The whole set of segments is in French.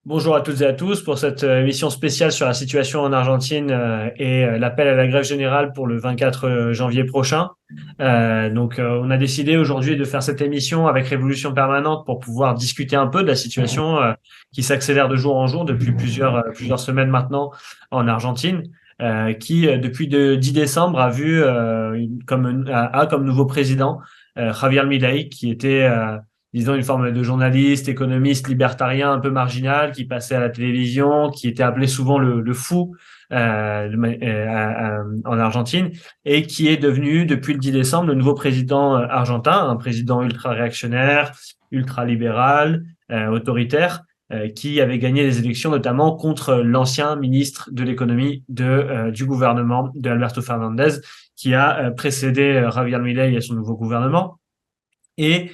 Bonjour à toutes et à tous pour cette émission spéciale sur la situation en Argentine et l'appel à la grève générale pour le 24 janvier prochain. On a décidé aujourd'hui de faire cette émission avec Révolution Permanente pour pouvoir discuter un peu de la situation qui s'accélère de jour en jour depuis plusieurs semaines maintenant en Argentine, qui depuis le 10 décembre a vu comme nouveau président Javier Milei, qui était disons, une forme de journaliste, économiste, libertarien un peu marginal, qui passait à la télévision, qui était appelé souvent le fou en Argentine, et qui est devenu, depuis le 10 décembre, le nouveau président argentin, un président ultra-réactionnaire, ultra-libéral, autoritaire, qui avait gagné les élections notamment contre l'ancien ministre de l'économie du gouvernement de Alberto Fernandez, qui a précédé Javier Milei et son nouveau gouvernement. Et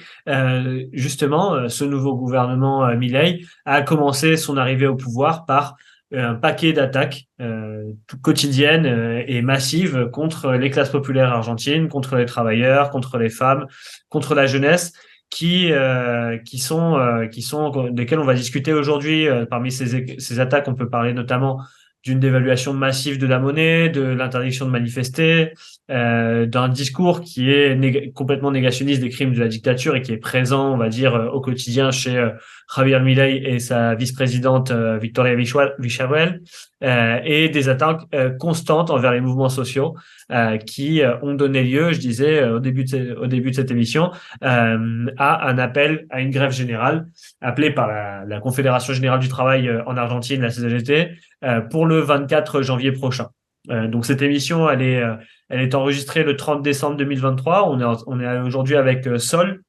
justement, ce nouveau gouvernement Milei a commencé son arrivée au pouvoir par un paquet d'attaques quotidiennes et massives contre les classes populaires argentines, contre les travailleurs, contre les femmes, contre la jeunesse, qui sont desquelles on va discuter aujourd'hui. Parmi ces attaques, on peut parler notamment d'une dévaluation massive de la monnaie, de l'interdiction de manifester, d'un discours qui est complètement négationniste des crimes de la dictature et qui est présent, on va dire, au quotidien chez Javier Milei et sa vice-présidente Victoria Villarruel, et des attaques constantes envers les mouvements sociaux qui ont donné lieu, je disais au début de cette émission, à un appel à une grève générale appelée par la Confédération générale du travail en Argentine, la CGT, pour le 24 janvier prochain. Donc cette émission, elle est enregistrée le 30 décembre 2023. On est aujourd'hui avec Sol,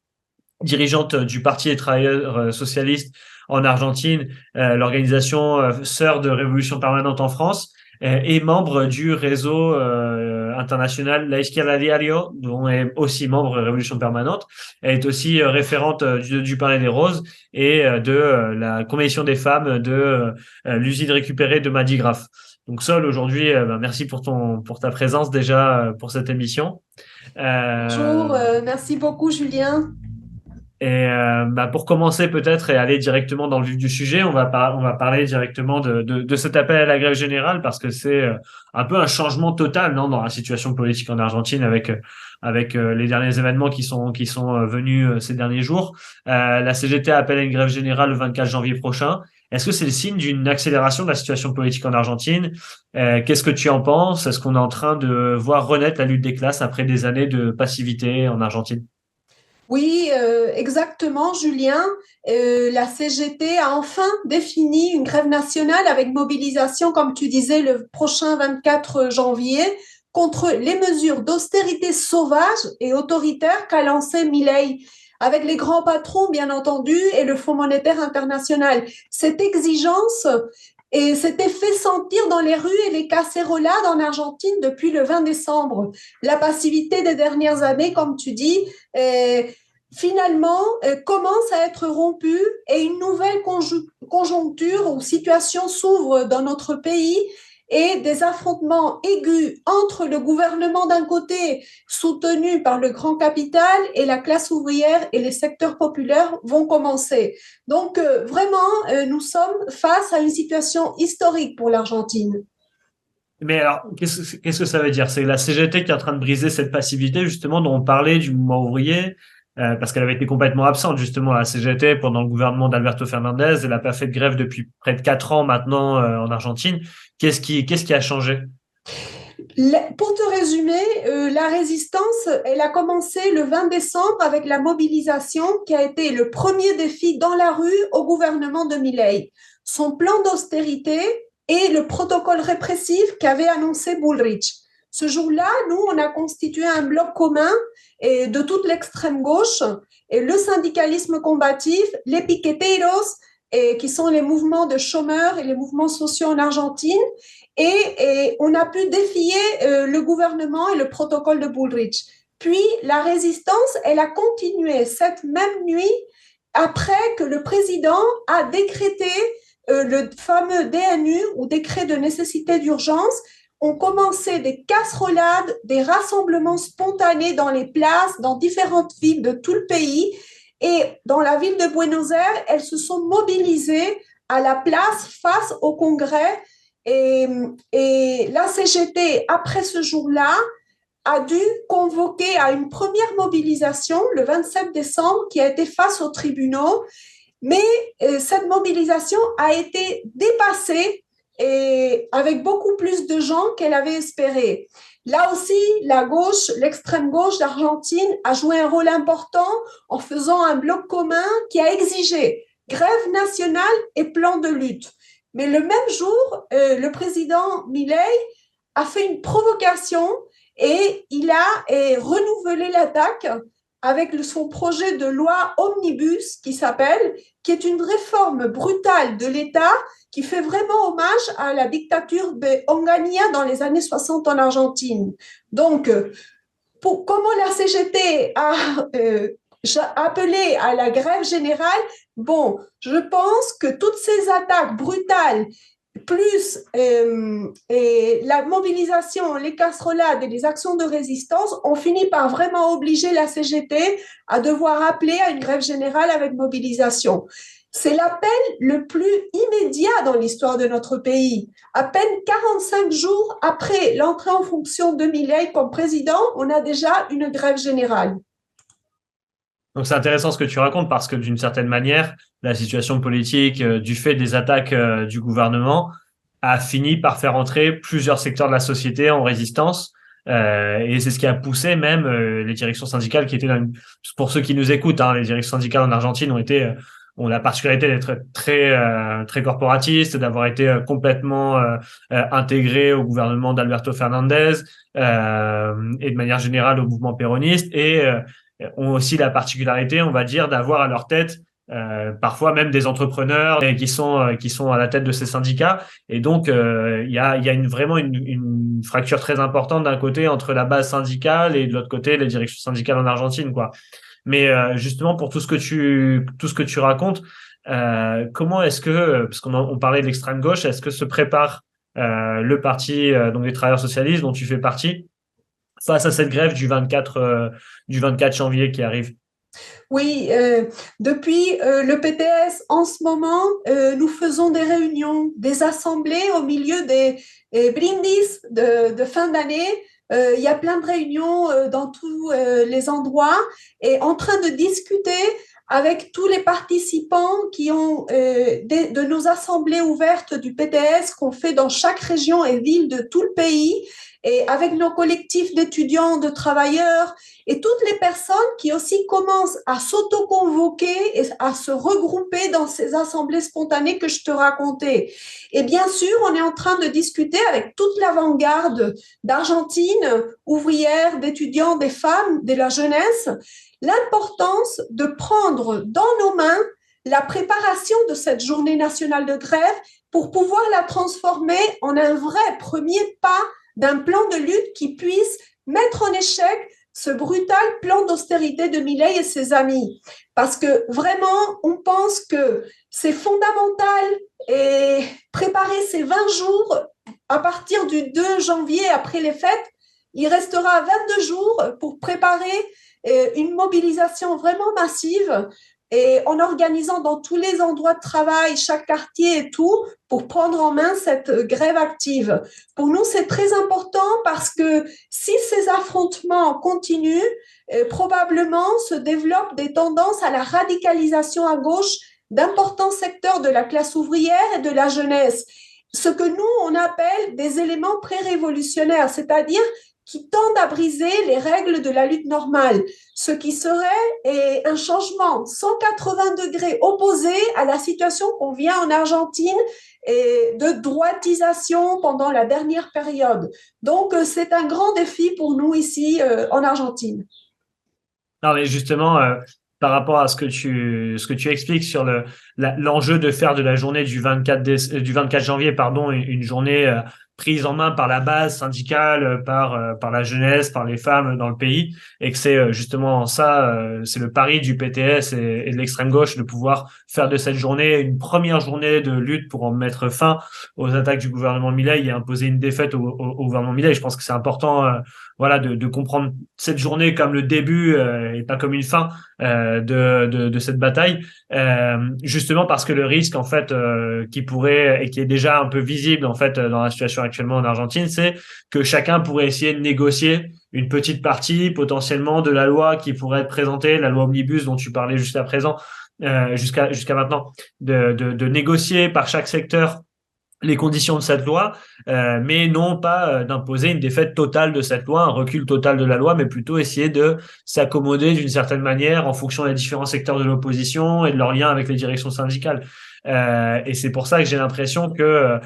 dirigeante du Parti des travailleurs socialistes en Argentine, l'organisation sœur de Révolution Permanente en France, et membre du réseau international La Izquierda Diario, dont est aussi membre Révolution Permanente. Elle est aussi référente du Pain et des Roses et de la Commission des femmes de l'usine récupérée de Madigraf. Donc Sol, aujourd'hui, merci pour ta présence déjà pour cette émission. Bonjour, Euh, merci beaucoup Julien. pour commencer peut-être et aller directement dans le vif du sujet, on va parler directement de cet appel à la grève générale parce que c'est un peu un changement total, non, dans la situation politique en Argentine avec les derniers événements qui sont venus ces derniers jours. La CGT appelle à une grève générale le 24 janvier prochain. Est-ce que c'est le signe d'une accélération de la situation politique en Argentine? Qu'est-ce que tu en penses? Est-ce qu'on est en train de voir renaître la lutte des classes après des années de passivité en Argentine? Oui, exactement Julien. La CGT a enfin défini une grève nationale avec mobilisation, comme tu disais, le prochain 24 janvier contre les mesures d'austérité sauvages et autoritaires qu'a lancé Milei avec les grands patrons, bien entendu, et le Fonds monétaire international. Cette exigence s'était fait sentir dans les rues et les casserolades en Argentine depuis le 20 décembre. La passivité des dernières années, comme tu dis, finalement commence à être rompue et une nouvelle conjoncture ou situation s'ouvre dans notre pays et des affrontements aigus entre le gouvernement d'un côté, soutenu par le grand capital, et la classe ouvrière et les secteurs populaires vont commencer. Donc, vraiment, nous sommes face à une situation historique pour l'Argentine. Mais alors, qu'est-ce que ça veut dire? C'est la CGT qui est en train de briser cette passivité, justement, dont on parlait du mouvement ouvrier, parce qu'elle avait été complètement absente, justement, la CGT, pendant le gouvernement d'Alberto Fernandez. Elle n'a pas fait de grève depuis près de 4 ans maintenant en Argentine. Qu'est-ce qui a changé? Pour te résumer, la résistance, elle a commencé le 20 décembre avec la mobilisation qui a été le premier défi dans la rue au gouvernement de Milei. Son plan d'austérité et le protocole répressif qu'avait annoncé Bullrich. Ce jour-là, nous, on a constitué un bloc commun de toute l'extrême gauche, et le syndicalisme combatif, les piqueteros, qui sont les mouvements de chômeurs et les mouvements sociaux en Argentine, et on a pu défier le gouvernement et le protocole de Bullrich. Puis la résistance, elle a continué cette même nuit après que le président a décrété le fameux DNU ou décret de nécessité d'urgence. On commençait des casserolades, des rassemblements spontanés dans les places, dans différentes villes de tout le pays. Et dans la ville de Buenos Aires, elles se sont mobilisées à la place face au Congrès. Et la CGT, après ce jour-là, a dû convoquer à une première mobilisation le 27 décembre qui a été face aux tribunaux. Mais cette mobilisation a été dépassée et avec beaucoup plus de gens qu'elle avait espéré. Là aussi, la gauche, l'extrême gauche d'Argentine a joué un rôle important en faisant un bloc commun qui a exigé grève nationale et plan de lutte. Mais le même jour, le président Milei a fait une provocation et il a renouvelé l'attaque avec son projet de loi omnibus qui est une réforme brutale de l'État qui fait vraiment hommage à la dictature de Onganía dans les années 60 en Argentine. Donc, comment la CGT a appelé à la grève générale? Bon, je pense que toutes ces attaques brutales plus la mobilisation, les casserolades et les actions de résistance ont fini par vraiment obliger la CGT à devoir appeler à une grève générale avec mobilisation. C'est l'appel le plus immédiat dans l'histoire de notre pays. À peine 45 jours après l'entrée en fonction de Milei comme président, on a déjà une grève générale. Donc c'est intéressant ce que tu racontes parce que d'une certaine manière, la situation politique, du fait des attaques du gouvernement, a fini par faire entrer plusieurs secteurs de la société en résistance. Et c'est ce qui a poussé même les directions syndicales qui étaient pour ceux qui nous écoutent, hein, les directions syndicales en Argentine ont la particularité d'être très corporatistes, d'avoir été complètement intégrées au gouvernement d'Alberto Fernandez et de manière générale au mouvement péroniste et ont aussi la particularité, on va dire, d'avoir à leur tête parfois même des entrepreneurs qui sont à la tête de ces syndicats. Et donc, il y a vraiment une fracture très importante d'un côté entre la base syndicale et de l'autre côté les directions syndicales en Argentine, quoi. Mais justement, pour tout ce que tu racontes, comment est-ce que, parce qu'on parlait de l'extrême gauche, est-ce que se prépare le parti donc des travailleurs socialistes dont tu fais partie face à cette grève du 24 janvier qui arrive? Oui, depuis le PTS, en ce moment, nous faisons des réunions, des assemblées au milieu des brindis de fin d'année. Il y a plein de réunions dans tous les endroits et en train de discuter avec tous les participants qui ont de nos assemblées ouvertes du PTS qu'on fait dans chaque région et ville de tout le pays et avec nos collectifs d'étudiants, de travailleurs et toutes les personnes qui aussi commencent à s'auto-convoquer et à se regrouper dans ces assemblées spontanées que je te racontais. Et bien sûr, on est en train de discuter avec toute l'avant-garde d'Argentine, ouvrière, d'étudiants, des femmes, de la jeunesse, l'importance de prendre dans nos mains la préparation de cette journée nationale de grève pour pouvoir la transformer en un vrai premier pas d'un plan de lutte qui puisse mettre en échec ce brutal plan d'austérité de Milei et ses amis. Parce que vraiment, on pense que c'est fondamental et préparer ces 20 jours à partir du 2 janvier après les fêtes, il restera 22 jours pour préparer une mobilisation vraiment massive et en organisant dans tous les endroits de travail, chaque quartier et tout, pour prendre en main cette grève active. Pour nous, c'est très important parce que si ces affrontements continuent, probablement se développent des tendances à la radicalisation à gauche d'importants secteurs de la classe ouvrière et de la jeunesse. Ce que nous, on appelle des éléments pré-révolutionnaires, c'est-à-dire qui tendent à briser les règles de la lutte normale, ce qui serait un changement 180 degrés opposé à la situation qu'on vient en Argentine et de droitisation pendant la dernière période. Donc, c'est un grand défi pour nous ici en Argentine. Non, mais justement, par rapport à ce que tu expliques sur l'enjeu de faire de la journée du 24 janvier, pardon, une journée prise en main par la base syndicale, par la jeunesse, par les femmes dans le pays, et que c'est justement ça, c'est le pari du PTS et de l'extrême gauche de pouvoir faire de cette journée une première journée de lutte pour en mettre fin aux attaques du gouvernement Milei et imposer une défaite au gouvernement Milei. Je pense que c'est important, voilà, de comprendre cette journée comme le début et pas comme une fin de cette bataille, justement parce que le risque en fait qui pourrait et qui est déjà un peu visible en fait dans la situation actuellement en Argentine, c'est que chacun pourrait essayer de négocier une petite partie potentiellement de la loi qui pourrait être présentée, la loi omnibus dont tu parlais jusqu'à présent, jusqu'à maintenant, de négocier par chaque secteur les conditions de cette loi, mais non pas d'imposer une défaite totale de cette loi, un recul total de la loi, mais plutôt essayer de s'accommoder d'une certaine manière en fonction des différents secteurs de l'opposition et de leur lien avec les directions syndicales. Et c'est pour ça que j'ai l'impression que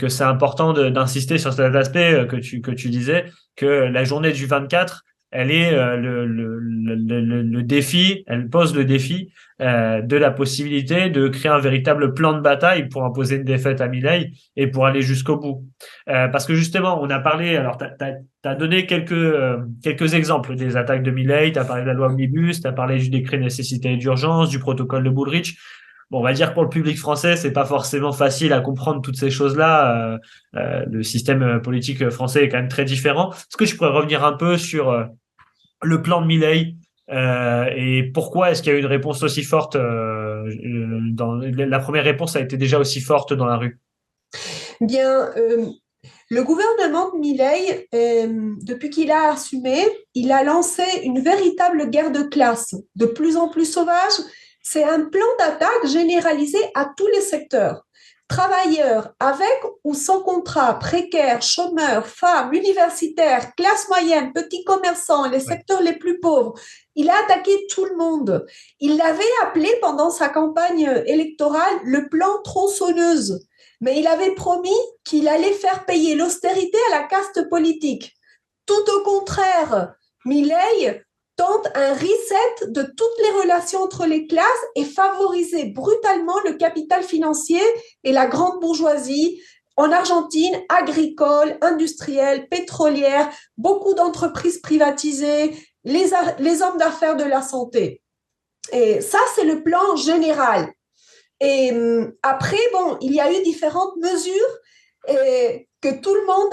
c'est important d'insister sur cet aspect que tu disais, que la journée du 24, elle est le défi, elle pose le défi de la possibilité de créer un véritable plan de bataille pour imposer une défaite à Milei et pour aller jusqu'au bout. Parce que justement, on a parlé, alors tu as donné quelques exemples des attaques de Milei, tu as parlé de la loi Omnibus, tu as parlé du décret de nécessité et d'urgence, du protocole de Bullrich. Bon, on va dire que pour le public français, c'est pas forcément facile à comprendre toutes ces choses-là. Le système politique français est quand même très différent. Est-ce que je pourrais revenir un peu sur le plan de Milei et pourquoi est-ce qu'il y a eu une réponse aussi forte dans la première réponse a été déjà aussi forte dans la rue? Bien, le gouvernement de Milei, depuis qu'il a assumé, il a lancé une véritable guerre de classe, de plus en plus sauvage. C'est un plan d'attaque généralisé à tous les secteurs. Travailleurs avec ou sans contrat, précaires, chômeurs, femmes, universitaires, classe moyenne, petits commerçants, les secteurs les plus pauvres. Il a attaqué tout le monde. Il l'avait appelé pendant sa campagne électorale le plan tronçonneuse. Mais il avait promis qu'il allait faire payer l'austérité à la caste politique. Tout au contraire, Milei tente un reset de toutes les relations entre les classes et favoriser brutalement le capital financier et la grande bourgeoisie en Argentine, agricole, industrielle, pétrolière, beaucoup d'entreprises privatisées, les hommes d'affaires de la santé. Et ça, c'est le plan général. Et après, bon, il y a eu différentes mesures que tout le monde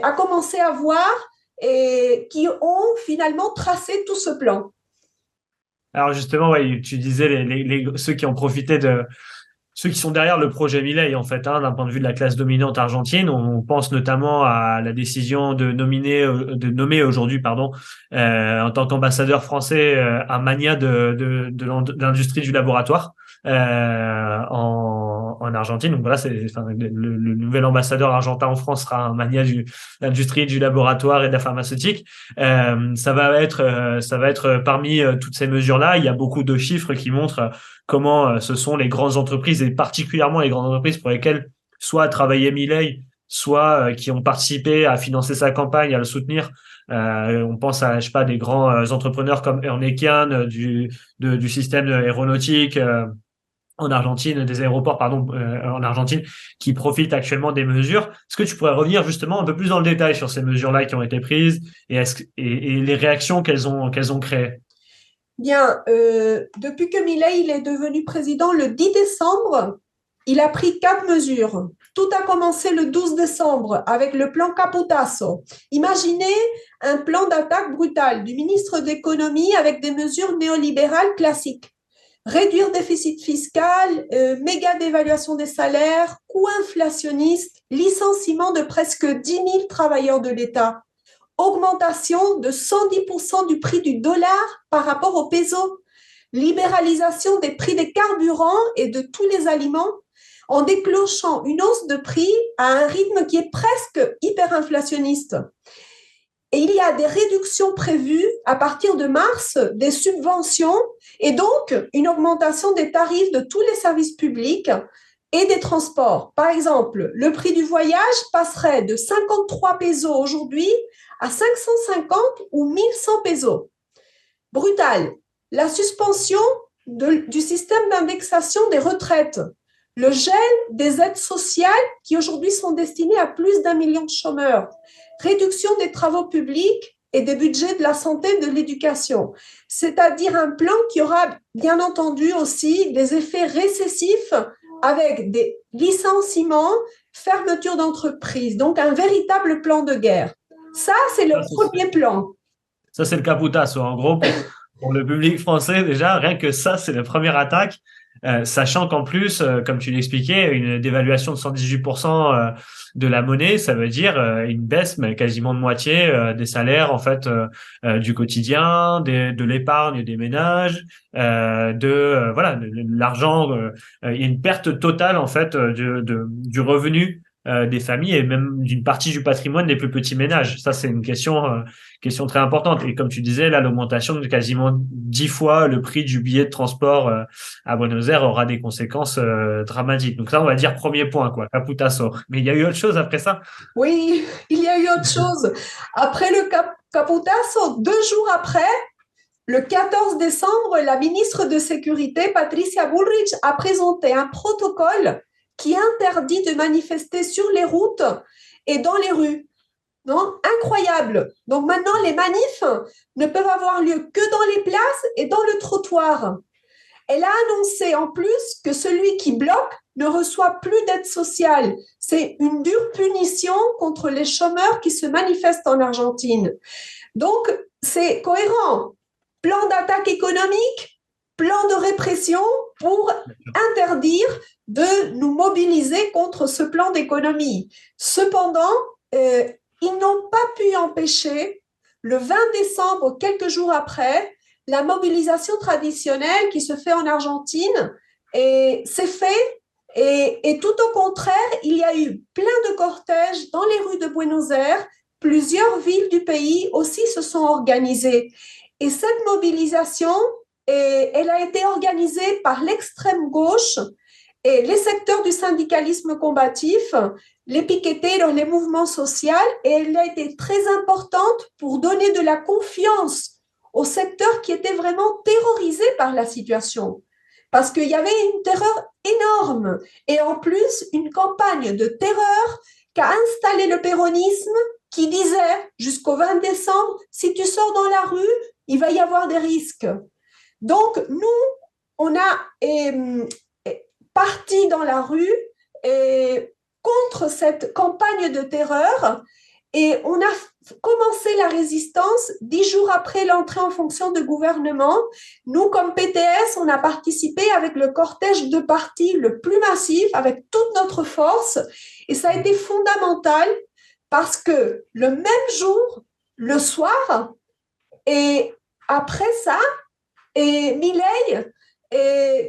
a commencé à voir et qui ont finalement tracé tout ce plan. Alors justement, ouais, tu disais ceux qui ont profité de ceux qui sont derrière le projet Milei, en fait, hein, d'un point de vue de la classe dominante argentine. On pense notamment à la décision de nommer aujourd'hui, pardon, en tant qu'ambassadeur français, un magnat de l'industrie du laboratoire en Argentine. Donc voilà, enfin, le nouvel ambassadeur argentin en France sera un magnat de l'industrie du laboratoire et de la pharmaceutique. Ça va être parmi toutes ces mesures-là. Il y a beaucoup de chiffres qui montrent comment ce sont les grandes entreprises et particulièrement les grandes entreprises pour lesquelles soit a travaillé Milei, soit qui ont participé à financer sa campagne, à le soutenir. On pense à, je sais pas, des grands entrepreneurs comme Eurnequian du système aéronautique en Argentine, des aéroports, pardon, en Argentine, qui profitent actuellement des mesures. Est-ce que tu pourrais revenir justement un peu plus dans le détail sur ces mesures-là qui ont été prises et les réactions qu'elles ont créées? Bien, depuis que Milei il est devenu président le 10 décembre, il a pris 4 mesures. Tout a commencé le 12 décembre avec le plan Caputazo. Imaginez un plan d'attaque brutal du ministre d'économie avec des mesures néolibérales classiques. Réduire déficit fiscal, méga dévaluation des salaires, coûts inflationnistes, licenciement de presque 10 000 travailleurs de l'État, augmentation de 110% du prix du dollar par rapport au peso, libéralisation des prix des carburants et de tous les aliments en déclenchant une hausse de prix à un rythme qui est presque hyperinflationniste. Et il y a des réductions prévues à partir de mars, des subventions et donc une augmentation des tarifs de tous les services publics et des transports. Par exemple, le prix du voyage passerait de 53 pesos aujourd'hui à 550 ou 1100 pesos. Brutal. La suspension du système d'indexation des retraites. le gel des aides sociales qui aujourd'hui sont destinées à plus d'1 million de chômeurs, réduction des travaux publics et des budgets de la santé et de l'éducation. C'est-à-dire un plan qui aura bien entendu aussi des effets récessifs avec des licenciements, fermeture d'entreprises, donc un véritable plan de guerre. Ça, c'est le premier plan. Ça, c'est le Caputazo. En gros, pour le public français, déjà, rien que ça, c'est la première attaque. Sachant qu'en plus, comme tu l'expliquais, une dévaluation de 118% de la monnaie, ça veut dire une baisse mais quasiment de moitié des salaires en fait du quotidien, de l'épargne des ménages, voilà de l'argent. Il y a une perte totale en fait du revenu des familles et même d'une partie du patrimoine des plus petits ménages. Ça, c'est une question très importante. Et comme tu disais, là, l'augmentation de quasiment 10 fois le prix du billet de transport à Buenos Aires aura des conséquences dramatiques. Donc ça, on va dire premier point, quoi, Caputazo. Mais il y a eu autre chose après ça? Oui, il y a eu autre chose. Après le Caputazo, 2 jours après, le 14 décembre, la ministre de Sécurité, Patricia Bullrich, a présenté un protocole qui interdit de manifester sur les routes et dans les rues. Non, incroyable. Donc maintenant, les manifs ne peuvent avoir lieu que dans les places et dans le trottoir. Elle a annoncé en plus que celui qui bloque ne reçoit plus d'aide sociale. C'est une dure punition contre les chômeurs qui se manifestent en Argentine. Donc, c'est cohérent. Plan d'attaque économique, plan de répression pour interdire de nous mobiliser contre ce plan d'économie. Cependant, ils n'ont pas pu empêcher, le 20 décembre, quelques jours après, la mobilisation traditionnelle qui se fait en Argentine, et c'est fait. Et tout au contraire, il y a eu plein de cortèges dans les rues de Buenos Aires. Plusieurs villes du pays aussi se sont organisées. Et cette mobilisation, elle a été organisée par l'extrême gauche et les secteurs du syndicalisme combatif, les piqueteros, les mouvements sociaux, et elle a été très importante pour donner de la confiance aux secteurs qui étaient vraiment terrorisés par la situation. Parce qu'il y avait une terreur énorme et en plus une campagne de terreur qu'a installé le péronisme qui disait jusqu'au 20 décembre, si tu sors dans la rue, il va y avoir des risques. Donc, nous, on a parti dans la rue contre cette campagne de terreur et on a commencé la résistance 10 jours après l'entrée en fonction de gouvernement. Nous, comme PTS, on a participé avec le cortège de partis le plus massif, avec toute notre force et ça a été fondamental parce que le même jour, le soir, et après ça, et Milei,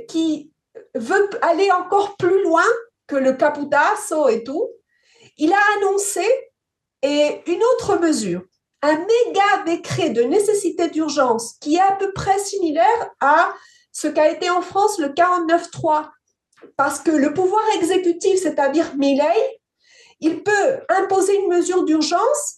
qui veut aller encore plus loin que le Caputazo et tout, il a annoncé une autre mesure, un méga décret de nécessité d'urgence qui est à peu près similaire à ce qu'a été en France le 49.3, parce que le pouvoir exécutif, c'est-à-dire Milei, il peut imposer une mesure d'urgence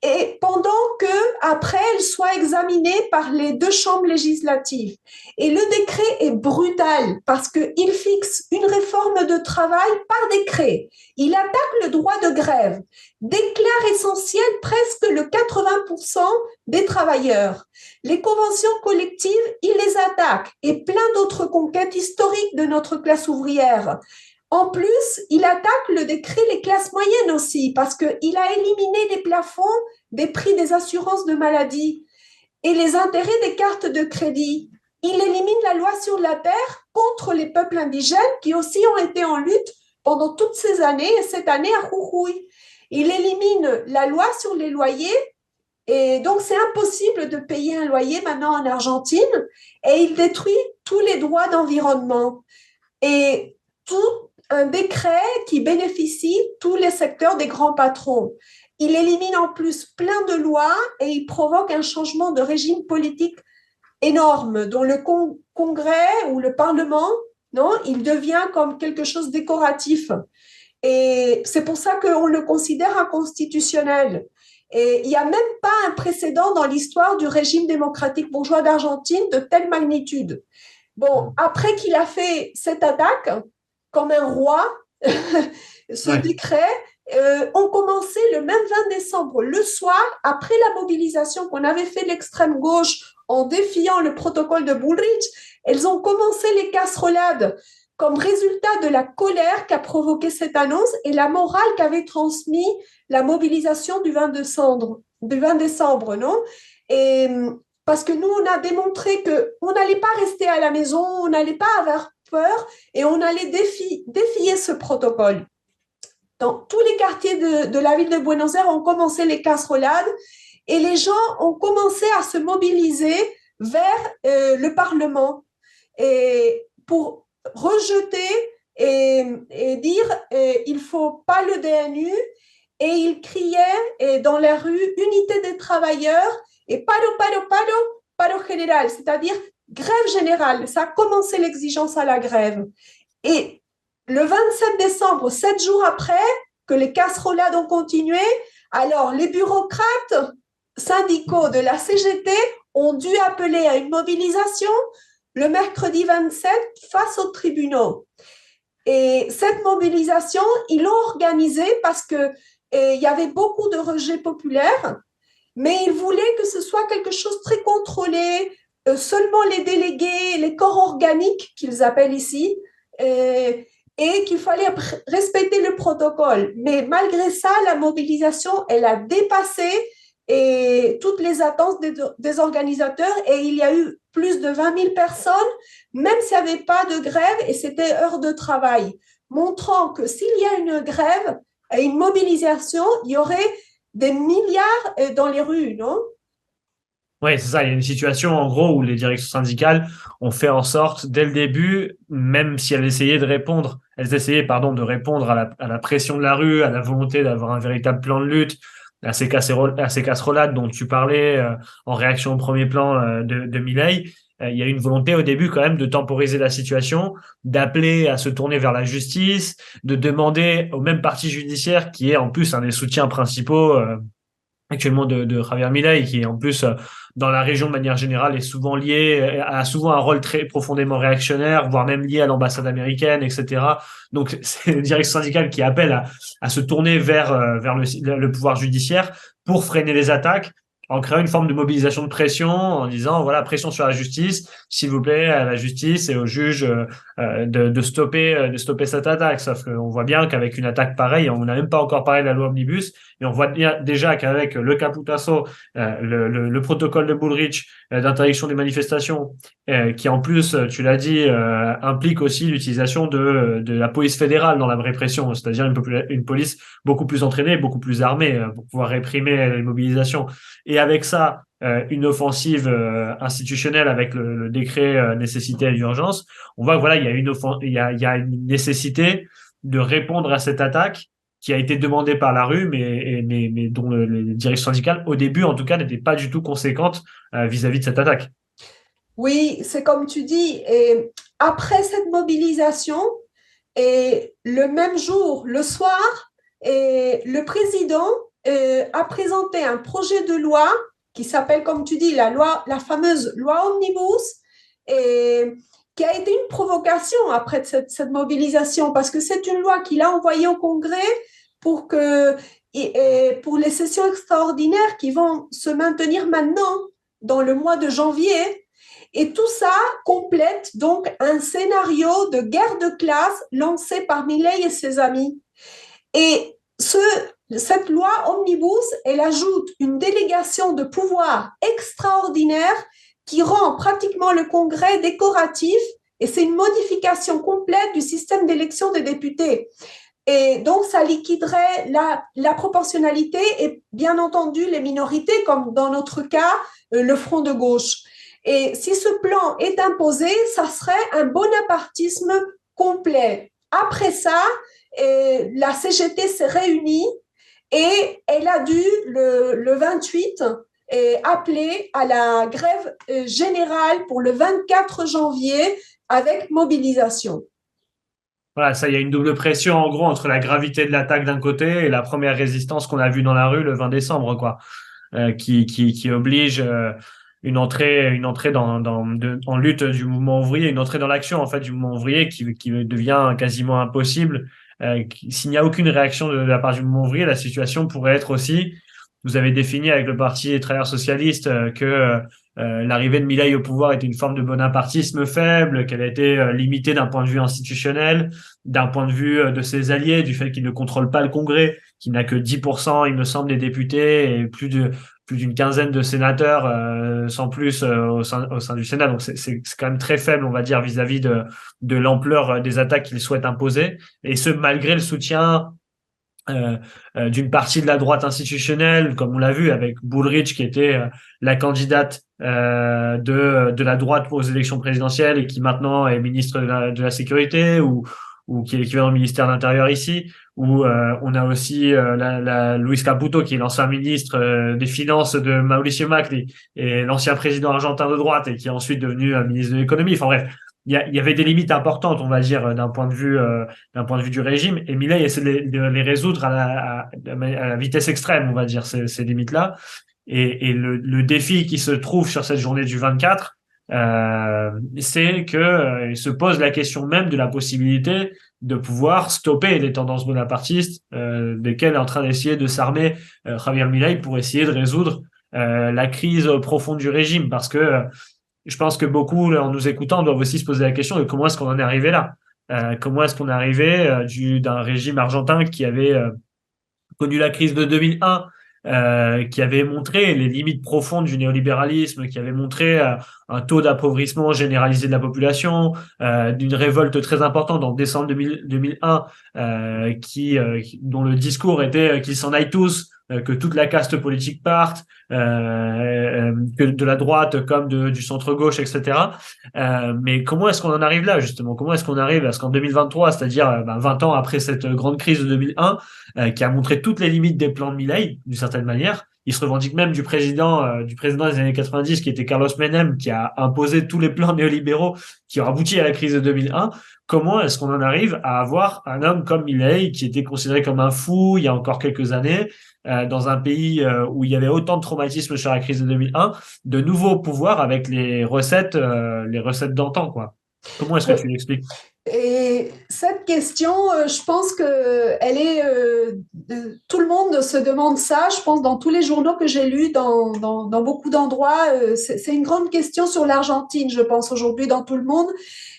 et pendant que après elle soit examinée par les 2 chambres législatives. Et le décret est brutal parce qu'il fixe une réforme de travail par décret. Il attaque le droit de grève, déclare essentiel presque le 80% des travailleurs. Les conventions collectives, il les attaque et plein d'autres conquêtes historiques de notre classe ouvrière. En plus, il attaque le décret les classes moyennes aussi parce qu'il a éliminé les plafonds des prix des assurances de maladie et les intérêts des cartes de crédit. Il élimine la loi sur la terre contre les peuples indigènes qui aussi ont été en lutte pendant toutes ces années et cette année à Jujuy. Il élimine la loi sur les loyers et donc c'est impossible de payer un loyer maintenant en Argentine et il détruit tous les droits d'environnement et tout un décret qui bénéficie tous les secteurs des grands patrons. Il élimine en plus plein de lois et il provoque un changement de régime politique énorme dont le Congrès ou le Parlement, non, il devient comme quelque chose de décoratif. Et c'est pour ça qu'on le considère inconstitutionnel. Et il n'y a même pas un précédent dans l'histoire du régime démocratique bourgeois d'Argentine de telle magnitude. Bon, après qu'il a fait cette attaque, comme un roi ce Ouais. décret ont commencé le même 20 décembre, le soir, après la mobilisation qu'on avait fait de l'extrême gauche en défiant le protocole de Bullrich. Elles ont commencé les casserolades comme résultat de la colère qu'a provoqué cette annonce et la morale qu'avait transmis la mobilisation du 20 décembre, non? Et parce que nous, on a démontré qu'on n'allait pas rester à la maison, on n'allait pas avoir peur et on allait défier ce protocole. Dans tous les quartiers de la ville de Buenos Aires, ont commencé les casserolades et les gens ont commencé à se mobiliser vers le Parlement et pour rejeter et dire il ne faut pas le DNU. Et ils criaient dans la rue unité des travailleurs et paro, paro, paro, paro général, c'est-à-dire grève générale. Ça a commencé l'exigence à la grève. Et le 27 décembre, 7 jours après que les casserolades ont continué, alors les bureaucrates syndicaux de la CGT ont dû appeler à une mobilisation le mercredi 27 face aux tribunaux. Et cette mobilisation, ils l'ont organisée parce que il y avait beaucoup de rejets populaires, mais ils voulaient que ce soit quelque chose de très contrôlé, seulement les délégués, les corps organiques qu'ils appellent ici, et qu'il fallait respecter le protocole. Mais malgré ça, la mobilisation, elle a dépassé toutes les attentes des organisateurs et il y a eu plus de 20 000 personnes, même s'il n'y avait pas de grève et c'était heure de travail, montrant que s'il y a une grève et une mobilisation, il y aurait des milliards dans les rues, non? Oui, c'est ça. Il y a une situation, en gros, où les directions syndicales ont fait en sorte, dès le début, même si elles essayaient, pardon, de répondre à la pression de la rue, à la volonté d'avoir un véritable plan de lutte, à ces casserolades dont tu parlais, en réaction au premier plan, de Milei. Il y a une volonté au début, quand même, de temporiser la situation, d'appeler à se tourner vers la justice, de demander au même parti judiciaire, qui est en plus un des soutiens principaux, actuellement de Javier Milei, qui en plus dans la région de manière générale est souvent lié, a souvent un rôle très profondément réactionnaire, voire même lié à l'ambassade américaine, etc. Donc c'est une direction syndicale qui appelle à se tourner vers le pouvoir judiciaire pour freiner les attaques, en créant une forme de mobilisation de pression, en disant voilà, pression sur la justice, s'il vous plaît, à la justice et aux juges de stopper cette attaque. Sauf qu'on voit bien qu'avec une attaque pareille, on n'a même pas encore parlé de la loi Omnibus, et on voit bien déjà qu'avec le Caputazo, le protocole de Bullrich d'interdiction des manifestations, qui en plus, tu l'as dit, implique aussi l'utilisation de la police fédérale dans la répression, c'est-à-dire une police beaucoup plus entraînée, beaucoup plus armée pour pouvoir réprimer les mobilisations. Et avec ça, une offensive institutionnelle avec le décret nécessité et d'urgence, on voit que voilà, il y a une nécessité de répondre à cette attaque qui a été demandée par la rue, mais dont les directions syndicales, au début en tout cas, n'étaient pas du tout conséquentes vis-à-vis de cette attaque. Oui, c'est comme tu dis. Et après cette mobilisation, et le même jour, le soir, et le président a présenté un projet de loi qui s'appelle, comme tu dis, la fameuse loi Omnibus, et qui a été une provocation après cette mobilisation, parce que c'est une loi qu'il a envoyée au Congrès pour que, pour les sessions extraordinaires qui vont se maintenir maintenant dans le mois de janvier. Et tout ça complète donc un scénario de guerre de classe lancé par Milei et ses amis. Et cette loi Omnibus, elle ajoute une délégation de pouvoir extraordinaire qui rend pratiquement le Congrès décoratif et c'est une modification complète du système d'élection des députés. Et donc, ça liquiderait la proportionnalité et bien entendu les minorités, comme dans notre cas, le front de gauche. Et si ce plan est imposé, ça serait un bonapartisme complet. Après ça, la CGT s'est réunie et elle a dû, le 28, appeler à la grève générale pour le 24 janvier avec mobilisation. Voilà, ça, il y a une double pression en gros entre la gravité de l'attaque d'un côté et la première résistance qu'on a vue dans la rue le 20 décembre, quoi, qui oblige une entrée en lutte du mouvement ouvrier, une entrée dans l'action en fait du mouvement ouvrier qui devient quasiment impossible. S'il n'y a aucune réaction de la part du mouvement ouvrier, la situation pourrait être aussi, vous avez défini avec le Parti des travailleurs socialistes que l'arrivée de Milei au pouvoir était une forme de bonapartisme faible, qu'elle a été limitée d'un point de vue institutionnel, d'un point de vue de ses alliés, du fait qu'il ne contrôle pas le Congrès, qu'il n'a que 10%, il me semble, des députés et plus d'une quinzaine de sénateurs sans plus au sein du Sénat. Donc c'est quand même très faible, on va dire, vis-à-vis de l'ampleur des attaques qu'il souhaite imposer. Et ce, malgré le soutien d'une partie de la droite institutionnelle, comme on l'a vu avec Bullrich, qui était la candidate de la droite aux élections présidentielles et qui maintenant est ministre de la Sécurité ou qui est l'équivalent du ministère de l'Intérieur ici, où on a aussi Luis Caputo, qui est l'ancien ministre des Finances de Mauricio Macri et l'ancien président argentin de droite et qui est ensuite devenu ministre de l'économie. Enfin bref, il y avait des limites importantes, on va dire, d'un point de vue du régime. Et Milei essaie de les résoudre à la vitesse extrême, on va dire, ces limites-là. Et le défi qui se trouve sur cette journée du 24, c'est que il se pose la question même de la possibilité de pouvoir stopper les tendances bonapartistes, desquelles est en train d'essayer de s'armer Javier Milei pour essayer de résoudre la crise profonde du régime, parce que je pense que beaucoup, en nous écoutant, doivent aussi se poser la question de comment est-ce qu'on en est arrivé là. Comment est-ce qu'on est arrivé d'un régime argentin qui avait connu la crise de 2001, qui avait montré les limites profondes du néolibéralisme, qui avait montré un taux d'appauvrissement généralisé de la population, d'une révolte très importante en décembre 2001, dont le discours était qu'ils s'en aillent tous, que toute la caste politique parte, que de la droite comme du centre-gauche, etc. Mais comment est-ce qu'on en arrive là, justement? Comment est-ce qu'on arrive à ce qu'en 2023, c'est-à-dire 20 ans après cette grande crise de 2001, qui a montré toutes les limites des plans de Milei, d'une certaine manière. Il se revendique même du président des années 90, qui était Carlos Menem, qui a imposé tous les plans néolibéraux qui ont abouti à la crise de 2001. Comment est-ce qu'on en arrive à avoir un homme comme Milei, qui était considéré comme un fou il y a encore quelques années, dans un pays où il y avait autant de traumatisme sur la crise de 2001, de nouveau au pouvoir avec les recettes d'antan, quoi. Comment est-ce que tu l'expliques? Et cette question, je pense que elle est, tout le monde se demande ça. Je pense dans tous les journaux que j'ai lus, dans beaucoup d'endroits, c'est une grande question sur l'Argentine. Je pense aujourd'hui dans tout le monde.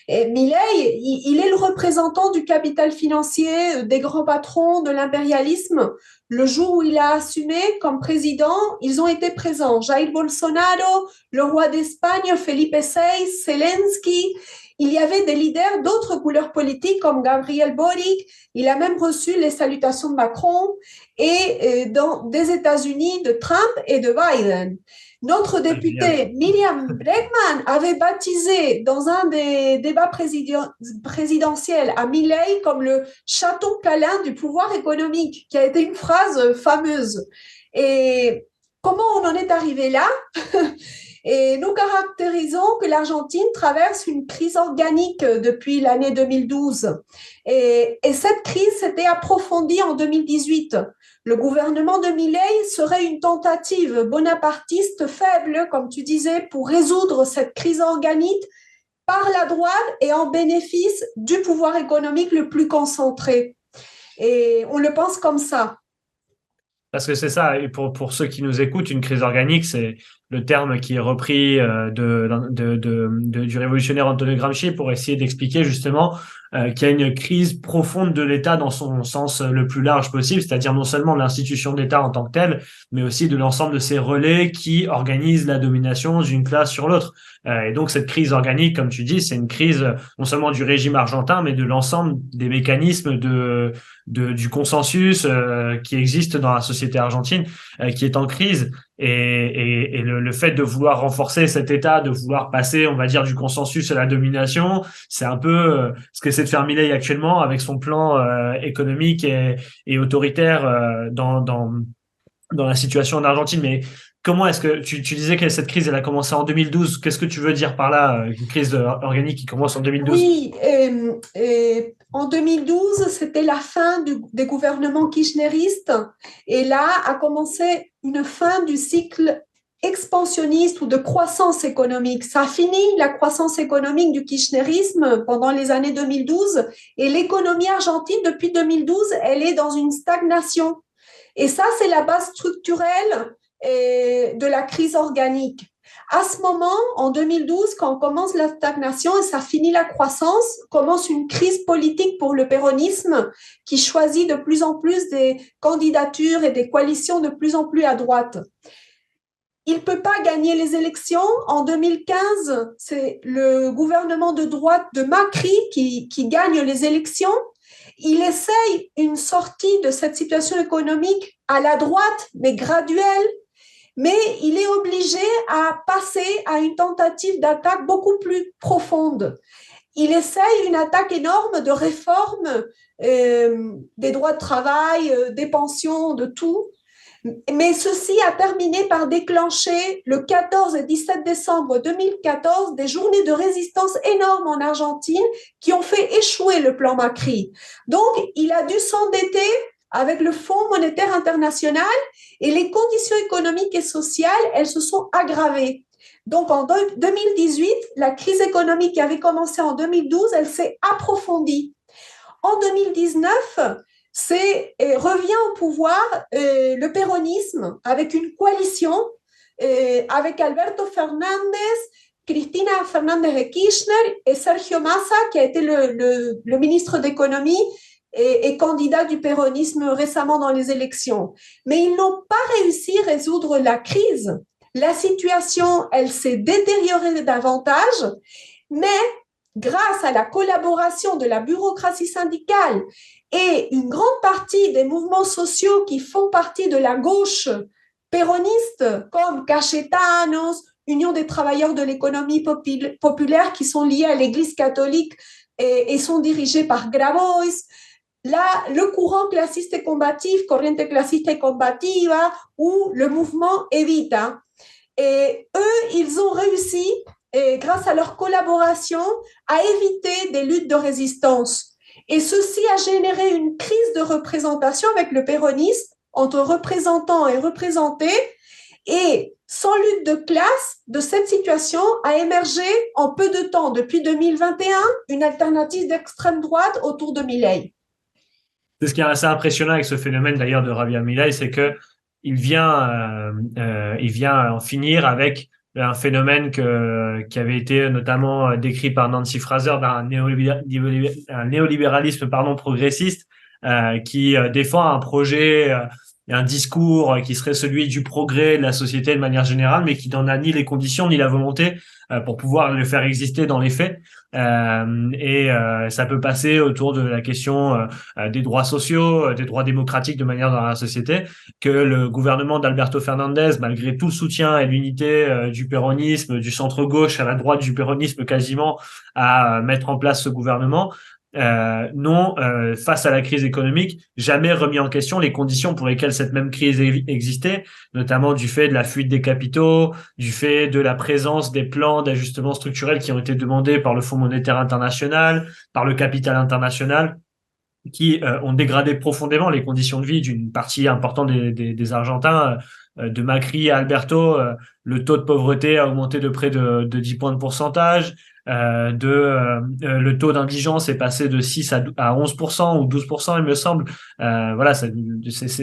Et Milei, il est le représentant du capital financier, des grands patrons, de l'impérialisme. Le jour où il a assumé comme président, ils ont été présents. Jair Bolsonaro, le roi d'Espagne, Felipe VI, Zelensky. Il y avait des leaders d'autres couleurs politiques comme Gabriel Boric. Il a même reçu les salutations de Macron et des États-Unis de Trump et de Biden. Notre députée Miriam Bregman avait baptisé dans un des débats présidentiels à Milei comme le chaton câlin du pouvoir économique, qui a été une phrase fameuse. Et comment on en est arrivé là? Et nous caractérisons que l'Argentine traverse une crise organique depuis l'année 2012. Et cette crise s'était approfondie en 2018. Le gouvernement de Milei serait une tentative bonapartiste faible, comme tu disais, pour résoudre cette crise organique par la droite et en bénéfice du pouvoir économique le plus concentré. Et on le pense comme ça. Parce que c'est ça, et pour ceux qui nous écoutent, une crise organique, c'est le terme qui est repris du révolutionnaire Antonio Gramsci pour essayer d'expliquer justement qu'il y a une crise profonde de l'État dans son sens le plus large possible, c'est-à-dire non seulement de l'institution d'État en tant que telle, mais aussi de l'ensemble de ses relais qui organisent la domination d'une classe sur l'autre. Et donc cette crise organique, comme tu dis, c'est une crise non seulement du régime argentin, mais de l'ensemble des mécanismes du consensus qui existe dans la société argentine, qui est en crise. Et le fait de vouloir renforcer cet État, de vouloir passer, on va dire, du consensus à la domination, c'est un peu ce qu'essaie de faire Milei actuellement avec son plan économique et autoritaire dans la situation en Argentine. Mais comment est-ce que tu disais que cette crise, elle a commencé en 2012? Qu'est-ce que tu veux dire par là, une crise organique qui commence en 2012? Oui, en 2012, c'était la fin des gouvernements kirchneristes et là a commencé une fin du cycle expansionniste ou de croissance économique. Ça a fini la croissance économique du kirchnerisme pendant les années 2012 et l'économie argentine depuis 2012, elle est dans une stagnation. Et ça, c'est la base structurelle de la crise organique. À ce moment, en 2012, quand on commence la stagnation et ça finit la croissance, commence une crise politique pour le péronisme qui choisit de plus en plus des candidatures et des coalitions de plus en plus à droite. Il ne peut pas gagner les élections. En 2015, c'est le gouvernement de droite de Macri qui gagne les élections. Il essaye une sortie de cette situation économique à la droite, mais graduelle, mais il est obligé à passer à une tentative d'attaque beaucoup plus profonde. Il essaye une attaque énorme de réforme des droits de travail, des pensions, de tout. Mais ceci a terminé par déclencher le 14 et 17 décembre 2014 des journées de résistance énormes en Argentine qui ont fait échouer le plan Macri. Donc, il a dû s'endetter avec le Fonds monétaire international et les conditions économiques et sociales, elles se sont aggravées. Donc, en 2018, la crise économique qui avait commencé en 2012, elle s'est approfondie. En 2019, revient au pouvoir le péronisme avec une coalition avec Alberto Fernández, Cristina Fernández de Kirchner et Sergio Massa, qui a été le ministre d'économie et candidat du péronisme récemment dans les élections. Mais ils n'ont pas réussi à résoudre la crise. La situation, elle s'est détériorée davantage, mais grâce à la collaboration de la bureaucratie syndicale et une grande partie des mouvements sociaux qui font partie de la gauche péroniste, comme Cayetanos, Union des travailleurs de l'économie populaire, qui sont liés à l'Église catholique et sont dirigés par Grabois, là, le courant classiste et combatif, Corriente Clasista y Combativa, ou le mouvement Evita. Et eux, ils ont réussi, grâce à leur collaboration, à éviter des luttes de résistance. Et ceci a généré une crise de représentation avec le péronisme entre représentants et représentés. Et sans lutte de classe, de cette situation a émergé en peu de temps, depuis 2021, une alternative d'extrême droite autour de Milei. C'est ce qui est assez impressionnant avec ce phénomène d'ailleurs de Javier Milei, c'est que il vient en finir avec un phénomène qui avait été notamment décrit par Nancy Fraser d'un néolibéralisme progressiste qui défend un projet et un discours qui serait celui du progrès de la société de manière générale, mais qui n'en a ni les conditions ni la volonté pour pouvoir le faire exister dans les faits. Ça peut passer autour de la question des droits sociaux, des droits démocratiques de manière dans la société, que le gouvernement d'Alberto Fernandez, malgré tout le soutien et l'unité du péronisme, du centre-gauche à la droite du péronisme quasiment, à mettre en place ce gouvernement, n'ont, face à la crise économique, jamais remis en question les conditions pour lesquelles cette même crise existait, notamment du fait de la fuite des capitaux, du fait de la présence des plans d'ajustement structurel qui ont été demandés par le Fonds monétaire international, par le capital international, qui ont dégradé profondément les conditions de vie d'une partie importante des Argentins. De Macri à Alberto, le taux de pauvreté a augmenté de près de 10 points de pourcentage. Le taux d'indigence est passé de 6 à 11% ou 12%, il me semble. Voilà, ce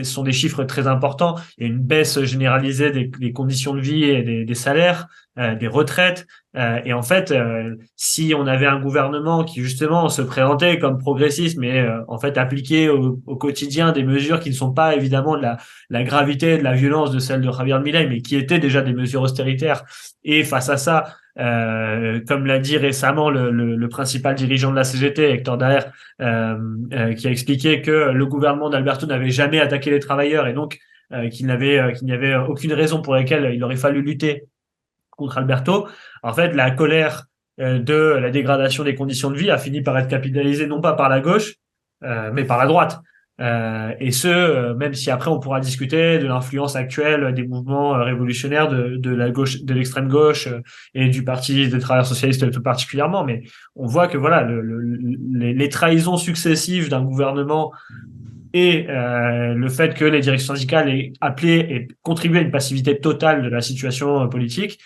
sont des chiffres très importants. Il y a une baisse généralisée des conditions de vie et des salaires, des retraites. Et en fait, si on avait un gouvernement qui justement se présentait comme progressiste, mais en fait appliquait au quotidien des mesures qui ne sont pas évidemment de la gravité et de la violence de celle de Javier Milei, mais qui étaient déjà des mesures austéritaires. Et face à ça, comme l'a dit récemment le principal dirigeant de la CGT, Hector Daer, qui a expliqué que le gouvernement d'Alberto n'avait jamais attaqué les travailleurs et donc qu'il n'y avait aucune raison pour laquelle il aurait fallu lutter contre Alberto. En fait, la colère de la dégradation des conditions de vie a fini par être capitalisée non pas par la gauche, mais par la droite. Même si après on pourra discuter de l'influence actuelle des mouvements révolutionnaires de la gauche, de l'extrême gauche et du Parti des travailleurs socialistes tout particulièrement, mais on voit que voilà les trahisons successives d'un gouvernement et le fait que les directions syndicales aient appelé et contribué à une passivité totale de la situation politique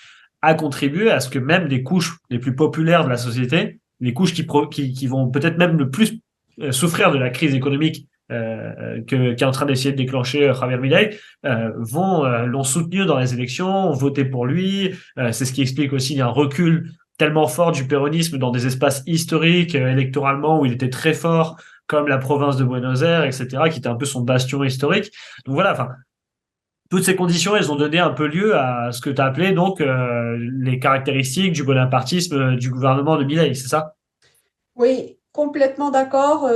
a contribué à ce que même les couches les plus populaires de la société, les couches qui vont peut-être même le plus souffrir de la crise économique qu'est en train d'essayer de déclencher Javier Milei, l'ont soutenu dans les élections, ont voté pour lui. C'est ce qui explique aussi un recul tellement fort du péronisme dans des espaces historiques, électoralement, où il était très fort, comme la province de Buenos Aires, etc., qui était un peu son bastion historique. Donc voilà, enfin, toutes ces conditions, elles ont donné un peu lieu à ce que tu as appelé donc les caractéristiques du bonapartisme du gouvernement de Milei, c'est ça? Oui, complètement d'accord.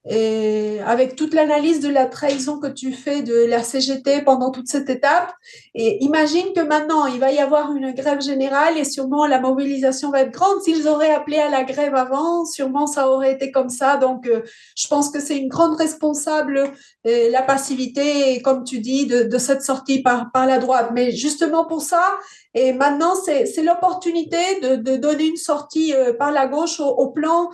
Et avec toute l'analyse de la trahison que tu fais de la CGT pendant toute cette étape, et imagine que maintenant il va y avoir une grève générale et sûrement la mobilisation va être grande. S'ils auraient appelé à la grève avant, sûrement ça aurait été comme ça. Donc, je pense que c'est une grande responsable, la passivité, comme tu dis, de cette sortie par la droite. Mais justement pour ça, et maintenant, c'est l'opportunité de donner une sortie par la gauche au plan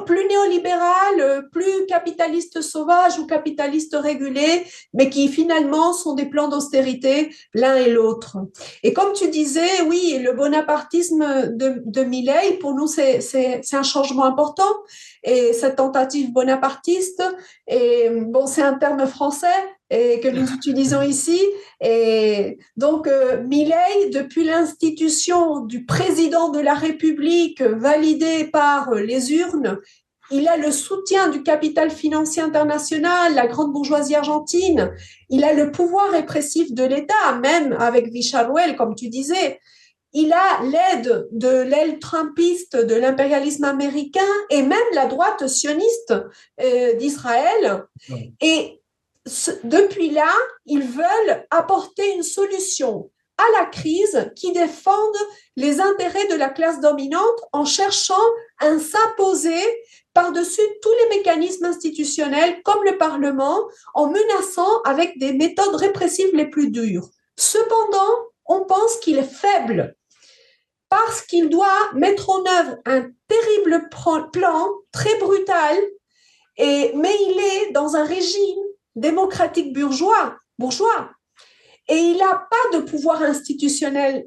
plus néolibéral, plus capitaliste sauvage ou capitaliste régulé, mais qui finalement sont des plans d'austérité l'un et l'autre. Et comme tu disais, oui, le bonapartisme de Milei, pour nous, c'est un changement important. Et cette tentative bonapartiste, et bon, c'est un terme français et que nous utilisons ici. Et donc, Milei, depuis l'institution du président de la République validée par les urnes, il a le soutien du capital financier international, la grande bourgeoisie argentine, il a le pouvoir répressif de l'État, même avec Vicharuel, comme tu disais. Il a l'aide de l'aile trumpiste de l'impérialisme américain et même la droite sioniste d'Israël. Et depuis là, ils veulent apporter une solution à la crise qui défende les intérêts de la classe dominante en cherchant à s'imposer par-dessus tous les mécanismes institutionnels comme le Parlement, en menaçant avec des méthodes répressives les plus dures. Cependant, on pense qu'il est faible parce qu'il doit mettre en œuvre un terrible plan très brutal, mais il est dans un régime démocratique bourgeois, et il n'a pas de pouvoir institutionnel,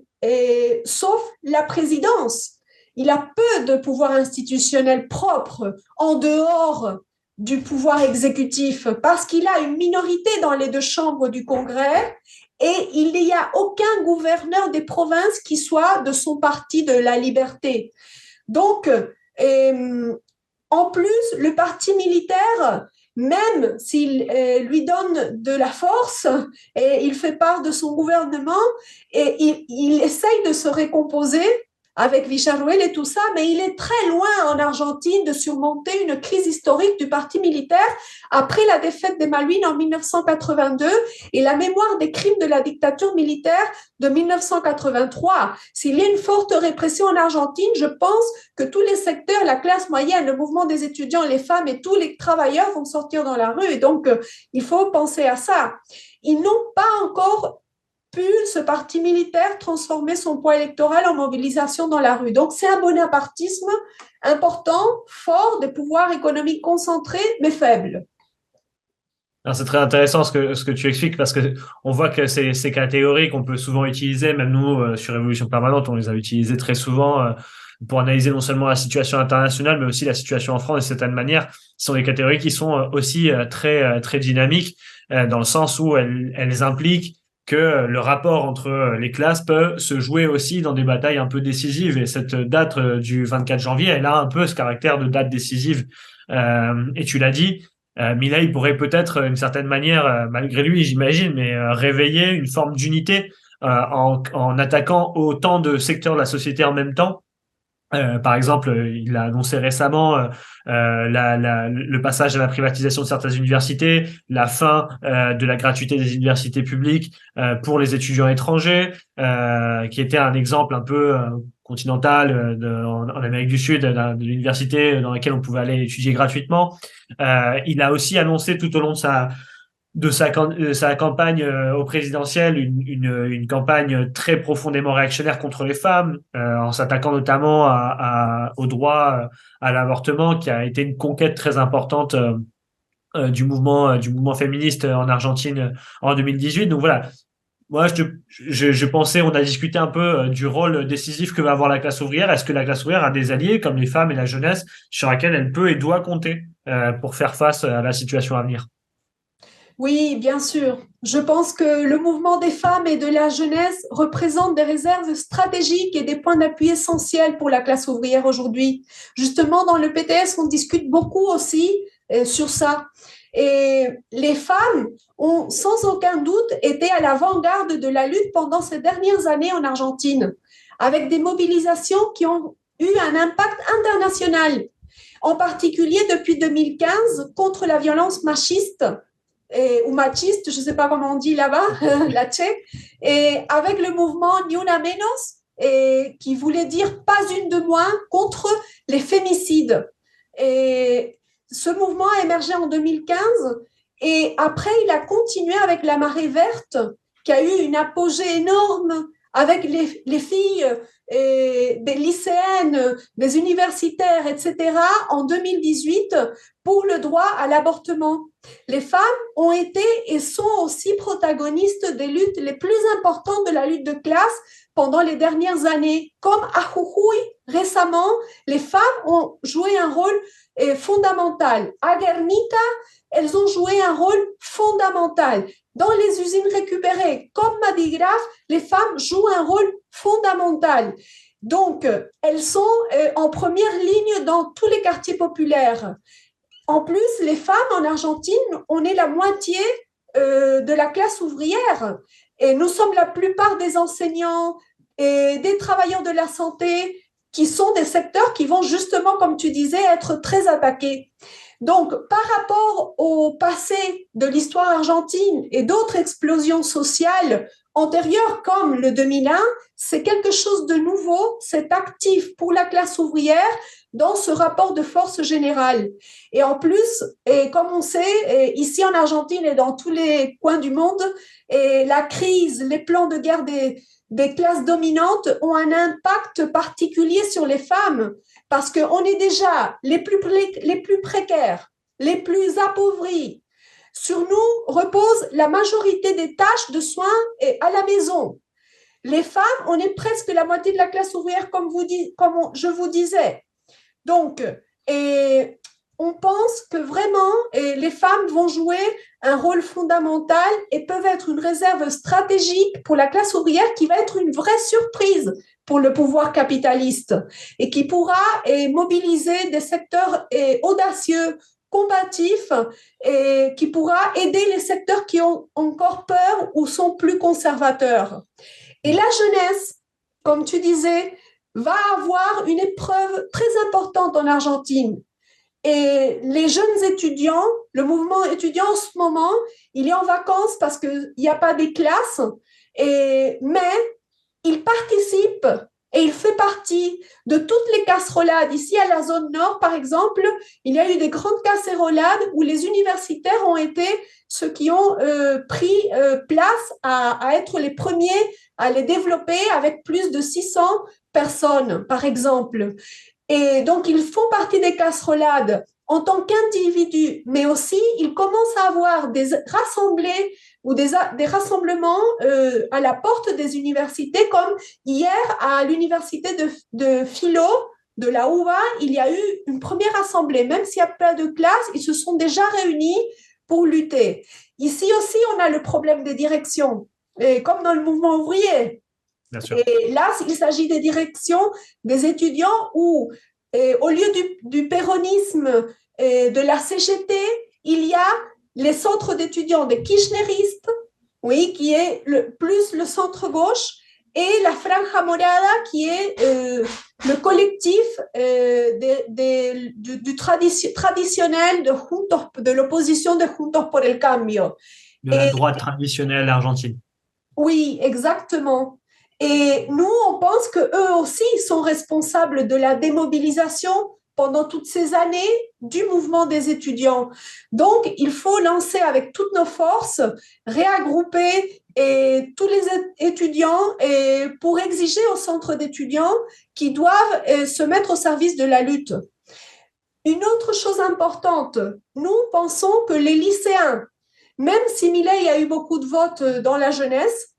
sauf la présidence. Il a peu de pouvoir institutionnel propre en dehors du pouvoir exécutif parce qu'il a une minorité dans les deux chambres du Congrès et il n'y a aucun gouverneur des provinces qui soit de son parti de la liberté. Donc, en plus, le parti militaire, même s'il lui donne de la force et il fait part de son gouvernement et il essaye de se récomposer avec Vicharuel et tout ça, mais il est très loin en Argentine de surmonter une crise historique du parti militaire après la défaite des Malvinas en 1982 et la mémoire des crimes de la dictature militaire de 1983. S'il y a une forte répression en Argentine, je pense que tous les secteurs, la classe moyenne, le mouvement des étudiants, les femmes et tous les travailleurs vont sortir dans la rue. Et donc, il faut penser à ça. Ils n'ont pas encore pu, ce parti militaire, transformer son poids électoral en mobilisation dans la rue. Donc, c'est un bonapartisme important, fort, des pouvoirs économiques concentrés, mais faibles. C'est très intéressant ce que tu expliques parce que on voit que ces catégories qu'on peut souvent utiliser, même nous sur Révolution Permanente, on les a utilisées très souvent pour analyser non seulement la situation internationale, mais aussi la situation en France de certaine manière. Ce sont des catégories qui sont aussi très dynamiques dans le sens où elles impliquent que le rapport entre les classes peut se jouer aussi dans des batailles un peu décisives. Et cette date du 24 janvier, elle a un peu ce caractère de date décisive. Et tu l'as dit, Milei pourrait peut-être, d'une certaine manière, malgré lui, j'imagine, mais réveiller une forme d'unité en attaquant autant de secteurs de la société en même temps. Par exemple, il a annoncé récemment le passage à la privatisation de certaines universités, la fin de la gratuité des universités publiques pour les étudiants étrangers, qui était un exemple un peu continental en Amérique du Sud, de l'université dans laquelle on pouvait aller étudier gratuitement. Il a aussi annoncé tout au long de sa campagne au présidentiel, une campagne très profondément réactionnaire contre les femmes, en s'attaquant notamment au droit à l'avortement, qui a été une conquête très importante du mouvement féministe en Argentine en 2018. Donc voilà, moi, je pensais, on a discuté un peu du rôle décisif que va avoir la classe ouvrière. Est-ce que la classe ouvrière a des alliés comme les femmes et la jeunesse sur laquelle elle peut et doit compter pour faire face à la situation à venir? Oui, bien sûr. Je pense que le mouvement des femmes et de la jeunesse représente des réserves stratégiques et des points d'appui essentiels pour la classe ouvrière aujourd'hui. Justement, dans le PTS, on discute beaucoup aussi sur ça. Et les femmes ont sans aucun doute été à l'avant-garde de la lutte pendant ces dernières années en Argentine, avec des mobilisations qui ont eu un impact international, en particulier depuis 2015 contre la violence machiste ou machiste, je ne sais pas comment on dit là-bas, la tchèque, et avec le mouvement Ni Una Menos, et qui voulait dire pas une de moins contre les fémicides. Et ce mouvement a émergé en 2015 et après il a continué avec la marée verte qui a eu une apogée énorme avec les filles et des lycéennes, des universitaires, etc., en 2018 pour le droit à l'avortement. Les femmes ont été et sont aussi protagonistes des luttes les plus importantes de la lutte de classe pendant les dernières années. Comme à Jujuy, récemment, les femmes ont joué un rôle fondamental. À Guernica, elles ont joué un rôle fondamental. Dans les usines récupérées, comme Madigraf, les femmes jouent un rôle fondamental. Donc, elles sont en première ligne dans tous les quartiers populaires. En plus, les femmes en Argentine, on est la moitié de la classe ouvrière. Et nous sommes la plupart des enseignants et des travailleurs de la santé qui sont des secteurs qui vont justement, comme tu disais, être très attaqués. Donc, par rapport au passé de l'histoire argentine et d'autres explosions sociales antérieures comme le 2001, c'est quelque chose de nouveau, c'est actif pour la classe ouvrière dans ce rapport de force générale. Et en plus, et comme on sait, ici en Argentine et dans tous les coins du monde, et la crise, les plans de guerre des classes dominantes ont un impact particulier sur les femmes parce qu'on est déjà les plus précaires, les plus appauvris. Sur nous repose la majorité des tâches de soins à la maison. Les femmes, on est presque la moitié de la classe ouvrière, comme je vous disais. Donc, et on pense que vraiment les femmes vont jouer un rôle fondamental et peuvent être une réserve stratégique pour la classe ouvrière qui va être une vraie surprise pour le pouvoir capitaliste et qui pourra mobiliser des secteurs audacieux, combatifs et qui pourra aider les secteurs qui ont encore peur ou sont plus conservateurs. Et la jeunesse, comme tu disais, va avoir une épreuve très importante en Argentine. Et les jeunes étudiants, le mouvement étudiant en ce moment, il est en vacances parce qu'il n'y a pas des classes, mais il participe et il fait partie de toutes les casserolades. Ici, à la zone nord, par exemple, il y a eu des grandes casserolades où les universitaires ont été ceux qui ont pris place à être les premiers à les développer avec plus de 600 personnes, par exemple. Et donc, ils font partie des casserolades en tant qu'individus, mais aussi, ils commencent à avoir des rassemblés ou des rassemblements à la porte des universités, comme hier à l'université de Philo, de la UBA, il y a eu une première assemblée. Même s'il n'y a pas de classe, ils se sont déjà réunis pour lutter. Ici aussi, on a le problème des directions, comme dans le mouvement ouvrier. Bien sûr. Et là, il s'agit des directions des étudiants où, au lieu du péronisme et de la CGT, il y a les centres d'étudiants des kirchneristes, oui, qui est plus le centre-gauche, et la Franja Morada, qui est le collectif du traditionnel de l'opposition de Juntos por el Cambio. De la droite traditionnelle argentine. Oui, exactement. Et nous, on pense qu'eux aussi sont responsables de la démobilisation pendant toutes ces années du mouvement des étudiants. Donc, il faut lancer avec toutes nos forces, réagrouper tous les étudiants pour exiger au centre d'étudiants qui doivent se mettre au service de la lutte. Une autre chose importante, nous pensons que les lycéens, même si Milei a eu beaucoup de votes dans la jeunesse,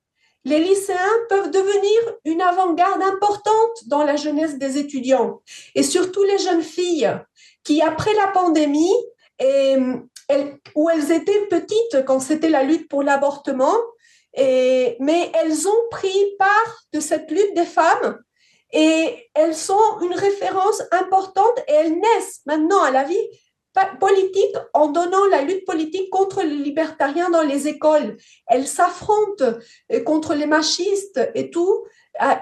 les lycéens peuvent devenir une avant-garde importante dans la jeunesse des étudiants. Et surtout les jeunes filles qui, après la pandémie, où elles étaient petites quand c'était la lutte pour l'avortement, mais elles ont pris part de cette lutte des femmes et elles sont une référence importante et elles naissent maintenant à la vie politique en donnant la lutte politique contre les libertariens dans les écoles. Elles s'affrontent contre les machistes et tout.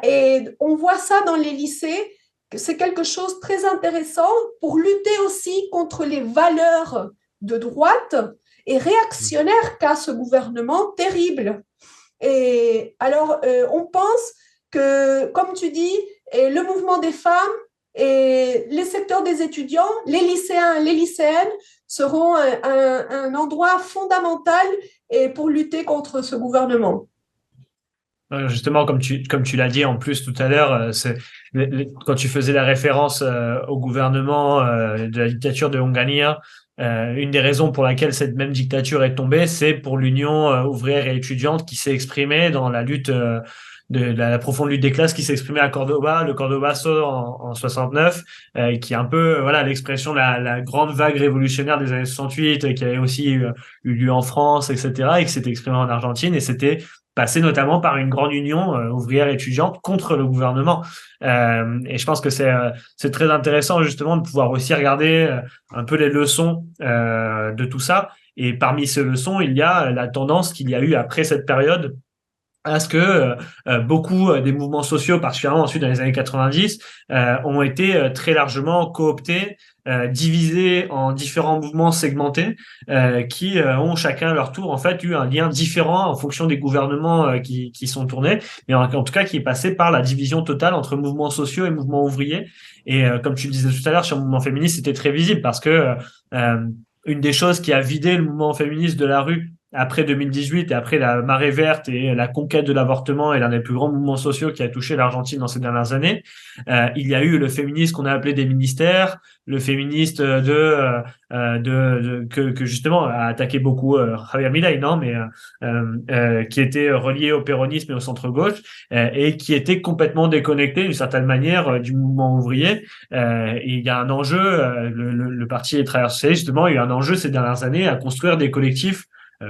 Et on voit ça dans les lycées. C'est quelque chose de très intéressant pour lutter aussi contre les valeurs de droite et réactionnaires qu'a ce gouvernement terrible. Et alors, on pense que, comme tu dis, le mouvement des femmes et les secteurs des étudiants, les lycéens, les lycéennes seront un endroit fondamental pour lutter contre ce gouvernement. Justement, comme tu l'as dit en plus tout à l'heure, quand tu faisais la référence au gouvernement de la dictature de Onganía, une des raisons pour laquelle cette même dictature est tombée, c'est pour l'Union ouvrière et étudiante qui s'est exprimée dans la lutte de la profonde lutte des classes qui s'est exprimée à Cordoba, le Cordobazo en 69, qui est un peu voilà l'expression de la grande vague révolutionnaire des années 68, qui avait aussi eu lieu en France, etc., et qui s'était exprimée en Argentine, et c'était passé notamment par une grande union ouvrière étudiante contre le gouvernement. Et je pense que c'est très intéressant justement de pouvoir aussi regarder un peu les leçons de tout ça. Et parmi ces leçons, il y a la tendance qu'il y a eu après cette période à ce que beaucoup des mouvements sociaux, particulièrement ensuite dans les années 90, ont été très largement cooptés, divisés en différents mouvements segmentés, qui ont chacun à leur tour en fait eu un lien différent en fonction des gouvernements qui sont tournés, mais en tout cas qui est passé par la division totale entre mouvements sociaux et mouvements ouvriers. Et comme tu le disais tout à l'heure sur le mouvement féministe, c'était très visible parce que une des choses qui a vidé le mouvement féministe de la rue après 2018 et après la marée verte et la conquête de l'avortement et l'un des plus grands mouvements sociaux qui a touché l'Argentine dans ces dernières années, il y a eu le féminisme qu'on a appelé des ministères, le féministe que justement a attaqué beaucoup Javier Milei, non, mais qui était relié au péronisme et au centre-gauche et qui était complètement déconnecté d'une certaine manière du mouvement ouvrier. Et il y a un enjeu, le Parti des travailleurs socialistes, justement, il y a eu un enjeu ces dernières années à construire des collectifs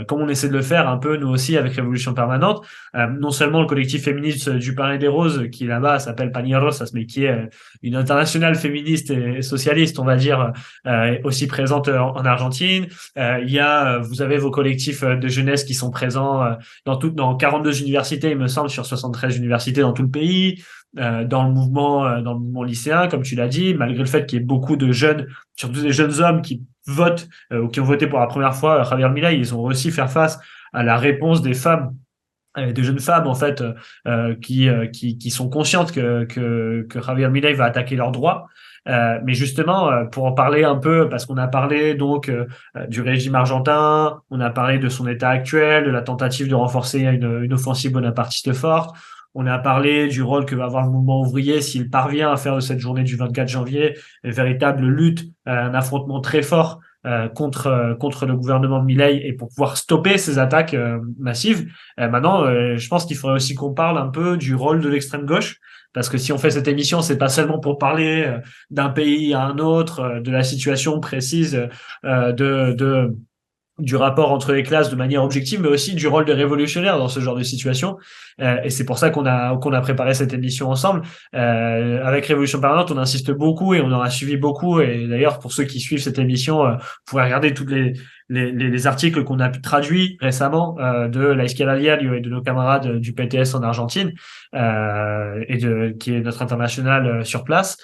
comme on essaie de le faire un peu nous aussi avec Révolution Permanente, non seulement le collectif féministe du Pain et des Roses qui là-bas s'appelle Pañeros, mais qui est une internationale féministe et socialiste, on va dire, aussi présente en Argentine. Vous avez vos collectifs de jeunesse qui sont présents dans 42 universités, il me semble, sur 73 universités dans tout le pays. Dans le mouvement lycéen, comme tu l'as dit, malgré le fait qu'il y ait beaucoup de jeunes, surtout des jeunes hommes qui votent ou qui ont voté pour la première fois Javier Milei, ils ont réussi à faire face à la réponse des femmes, des jeunes femmes en fait, qui sont conscientes que Javier Milei va attaquer leurs droits. Mais justement, pour en parler un peu, parce qu'on a parlé donc du régime argentin, on a parlé de son état actuel, de la tentative de renforcer une offensive bonapartiste forte. On a parlé du rôle que va avoir le mouvement ouvrier s'il parvient à faire de cette journée du 24 janvier une véritable lutte, un affrontement très fort contre le gouvernement de Milei et pour pouvoir stopper ces attaques massives. Maintenant, je pense qu'il faudrait aussi qu'on parle un peu du rôle de l'extrême gauche, parce que si on fait cette émission, c'est pas seulement pour parler d'un pays à un autre, de la situation précise du rapport entre les classes de manière objective, mais aussi du rôle de révolutionnaire dans ce genre de situation. Et c'est pour ça qu'on a préparé cette émission ensemble. Avec Révolution Permanente, on insiste beaucoup et on en a suivi beaucoup. Et d'ailleurs, pour ceux qui suivent cette émission, vous pouvez regarder tous les articles qu'on a traduits récemment de la Izquierda Diario et de nos camarades du PTS en Argentine, qui est notre international sur place.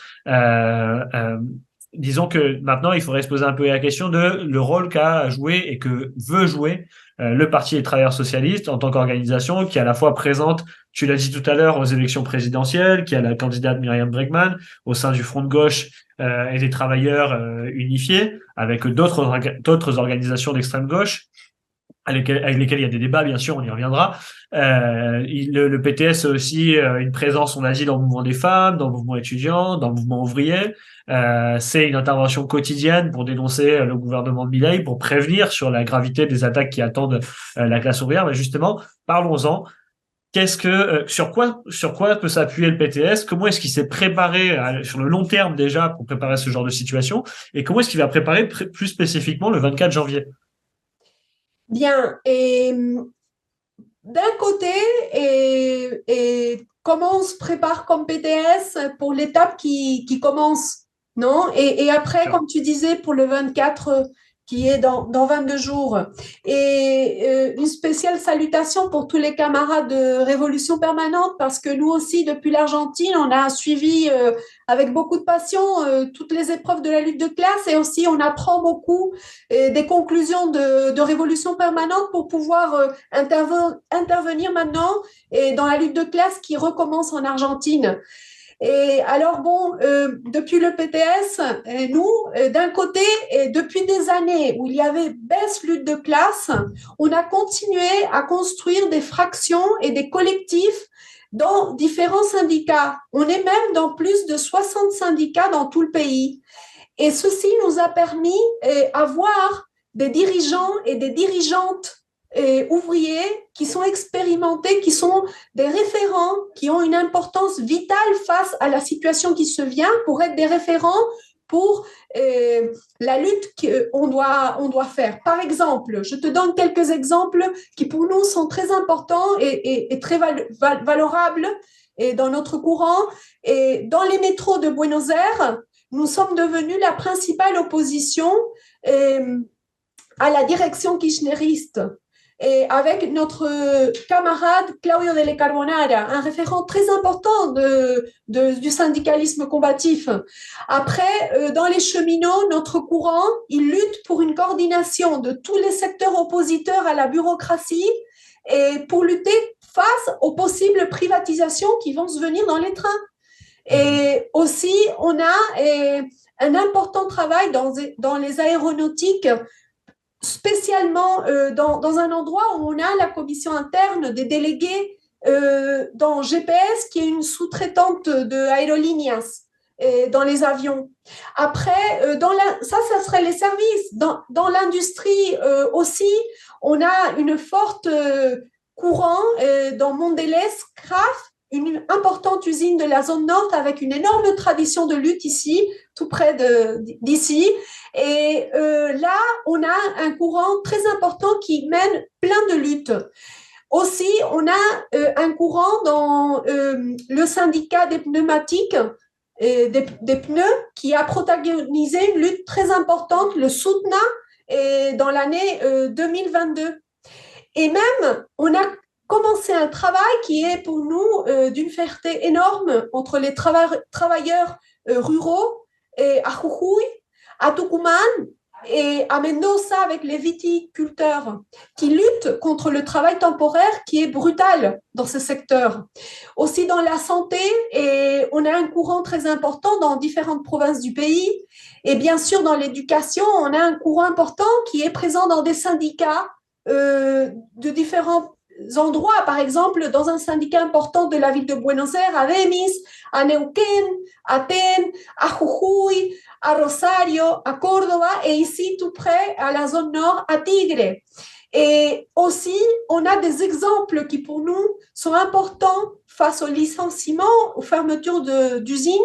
Disons que maintenant, il faudrait se poser un peu la question de le rôle qu'a joué et que veut jouer le Parti des travailleurs socialistes en tant qu'organisation qui est à la fois présente, tu l'as dit tout à l'heure, aux élections présidentielles, qui a la candidate Myriam Bregman au sein du Front de gauche et des travailleurs unifiés, avec d'autres organisations d'extrême gauche, avec lesquels il y a des débats, bien sûr, on y reviendra. Le PTS a aussi une présence, on a dit, dans le mouvement des femmes, dans le mouvement étudiant, dans le mouvement ouvrier. C'est une intervention quotidienne pour dénoncer le gouvernement de Milei, pour prévenir sur la gravité des attaques qui attendent la classe ouvrière. Mais justement, parlons-en. Sur quoi peut s'appuyer le PTS? Comment est-ce qu'il s'est préparé sur le long terme déjà pour préparer ce genre de situation? Et comment est-ce qu'il va préparer plus spécifiquement le 24 janvier? Bien, et d'un côté, et comment on se prépare comme PTS pour l'étape qui commence, non? Et après, comme tu disais, pour le 24 qui est dans 22 jours. Et une spéciale salutation pour tous les camarades de Révolution Permanente, parce que nous aussi, depuis l'Argentine, on a suivi avec beaucoup de passion toutes les épreuves de la lutte de classe, et aussi on apprend beaucoup des conclusions de Révolution Permanente pour pouvoir intervenir maintenant et dans la lutte de classe qui recommence en Argentine. Et alors, bon, depuis le PTS, nous, d'un côté, et depuis des années où il y avait baisse lutte de classe, on a continué à construire des fractions et des collectifs dans différents syndicats. On est même dans plus de 60 syndicats dans tout le pays. Et ceci nous a permis d'avoir des dirigeants et des dirigeantes ouvriers qui sont expérimentés, qui sont des référents, qui ont une importance vitale face à la situation qui se vient pour être des référents pour la lutte qu'on doit faire. Par exemple, je te donne quelques exemples qui pour nous sont très importants et très valorables et dans notre courant. Et dans les métros de Buenos Aires, nous sommes devenus la principale opposition à la direction kirchneriste. Et avec notre camarade Claudio Delle Carbonara, un référent très important du syndicalisme combatif. Après, dans les cheminots, notre courant, il lutte pour une coordination de tous les secteurs oppositeurs à la bureaucratie et pour lutter face aux possibles privatisations qui vont se venir dans les trains. Et aussi, on a un important travail dans les aéronautiques, spécialement dans un endroit où on a la commission interne des délégués dans GPS, qui est une sous-traitante de Aerolíneas, dans les avions. Après, ça serait les services. Dans l'industrie aussi, on a une forte courant dans Mondelez Craft, une importante usine de la zone nord avec une énorme tradition de lutte ici, tout près d'ici. Et là, on a un courant très important qui mène plein de luttes. Aussi, on a un courant dans le syndicat des pneumatiques, des pneus, qui a protagonisé une lutte très importante, le SUTNA, dans l'année 2022. Et même, on a commencé un travail qui est pour nous d'une fierté énorme entre les travailleurs ruraux à Jujuy, à Tucumán et à Mendoza avec les viticulteurs qui luttent contre le travail temporaire qui est brutal dans ce secteur. Aussi dans la santé, et on a un courant très important dans différentes provinces du pays. Et bien sûr, dans l'éducation, on a un courant important qui est présent dans des syndicats de différents endroits. Par exemple, dans un syndicat important de la ville de Buenos Aires, à Remis, à Neuquén, à Athènes, à Jujuy, à Rosario, à Córdoba, et ici, tout près, à la zone nord, à Tigre. Et aussi, on a des exemples qui, pour nous, sont importants face aux licenciements, aux fermetures d'usines,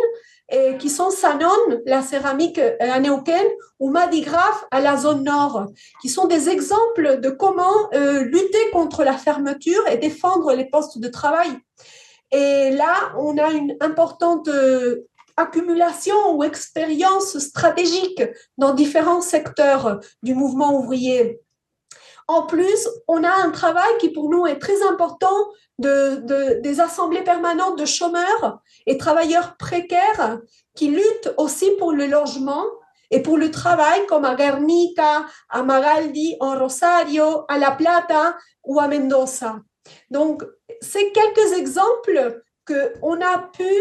qui sont Sanon, la céramique à Neuquén, ou Madigraf à la zone nord, qui sont des exemples de comment lutter contre la fermeture et défendre les postes de travail. Et là, on a une importante accumulation ou expérience stratégique dans différents secteurs du mouvement ouvrier. En plus, on a un travail qui pour nous est très important des assemblées permanentes de chômeurs et travailleurs précaires qui luttent aussi pour le logement et pour le travail, comme à Guernica, à Magaldi, en Rosario, à La Plata ou à Mendoza. Donc, c'est quelques exemples qu'on a pu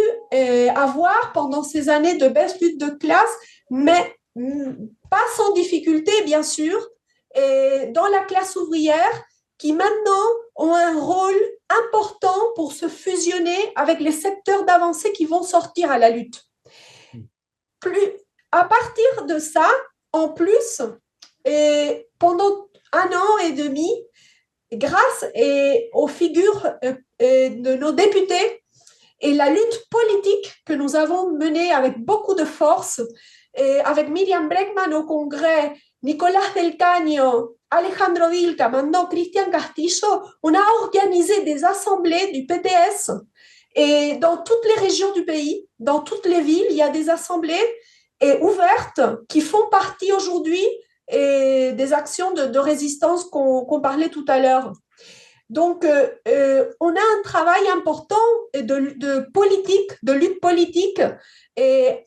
avoir pendant ces années de baisse lutte de classe, mais pas sans difficulté, bien sûr. dans la classe ouvrière qui maintenant ont un rôle important pour se fusionner avec les secteurs d'avancée qui vont sortir à la lutte. À partir de ça, en plus, et pendant 1 an et demi, grâce aux figures de nos députés et la lutte politique que nous avons menée avec beaucoup de force, et avec Miriam Bregman au Congrès, Nicolás del Caño, Alejandro Vilca, maintenant Cristian Castillo, on a organisé des assemblées du PTS et dans toutes les régions du pays, dans toutes les villes, il y a des assemblées ouvertes qui font partie aujourd'hui des actions de résistance qu'on parlait tout à l'heure. Donc, on a un travail important de politique, de lutte politique, et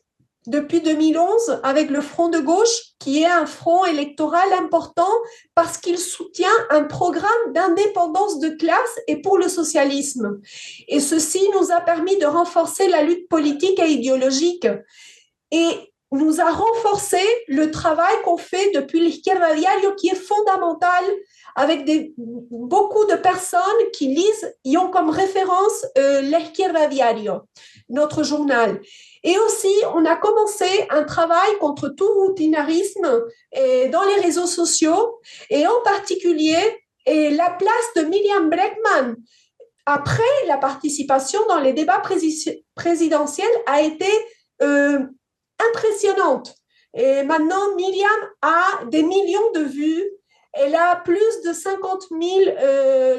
depuis 2011 avec le Front de gauche, qui est un front électoral important parce qu'il soutient un programme d'indépendance de classe et pour le socialisme. Et ceci nous a permis de renforcer la lutte politique et idéologique et nous a renforcé le travail qu'on fait depuis l'Izquierda Diario, qui est fondamental, avec beaucoup de personnes qui lisent et ont comme référence l'Izquierda Diario, notre journal. Et aussi, on a commencé un travail contre tout routinarisme dans les réseaux sociaux, et en particulier la place de Miriam Bregman après la participation dans les débats présidentiels a été impressionnante. Et maintenant, Miriam a des millions de vues. Elle a plus de 50 000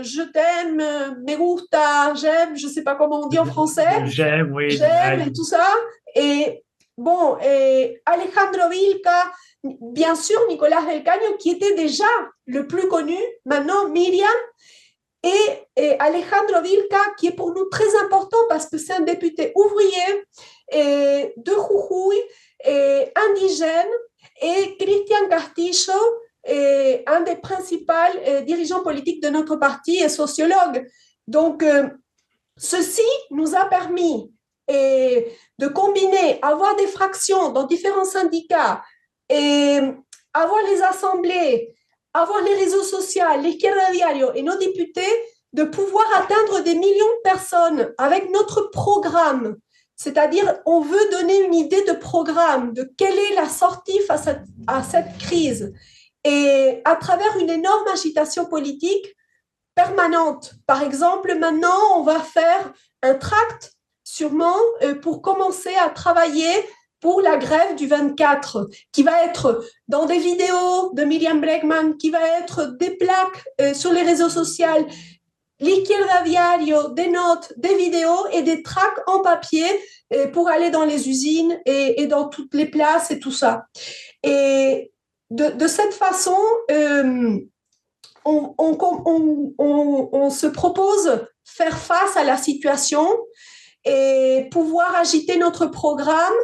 je t'aime, me gusta, j'aime, je ne sais pas comment on dit en français. J'aime, oui. J'aime et tout ça. Et bon, Alejandro Vilca, bien sûr, Nicolás del Caño, qui était déjà le plus connu. Maintenant, Miriam et Alejandro Vilca, qui est pour nous très important parce que c'est un député ouvrier de Jujuy, indigène, et Cristian Castillo, un des principaux dirigeants politiques de notre parti et sociologue. Donc, ceci nous a permis de combiner, avoir des fractions dans différents syndicats, et avoir les assemblées, avoir les réseaux sociaux, l'Izquierda Diario et nos députés, de pouvoir atteindre des millions de personnes avec notre programme. C'est-à-dire, on veut donner une idée de programme, de quelle est la sortie face à cette crise. Et à travers une énorme agitation politique permanente. Par exemple, maintenant, on va faire un tract, sûrement, pour commencer à travailler pour la grève du 24, qui va être dans des vidéos de Miriam Bregman, qui va être des plaques sur les réseaux sociaux, l'Izquierda Diario, des notes, des vidéos et des tracts en papier pour aller dans les usines et dans toutes les places et tout ça. Et de cette façon, on se propose faire face à la situation et pouvoir agiter notre programme.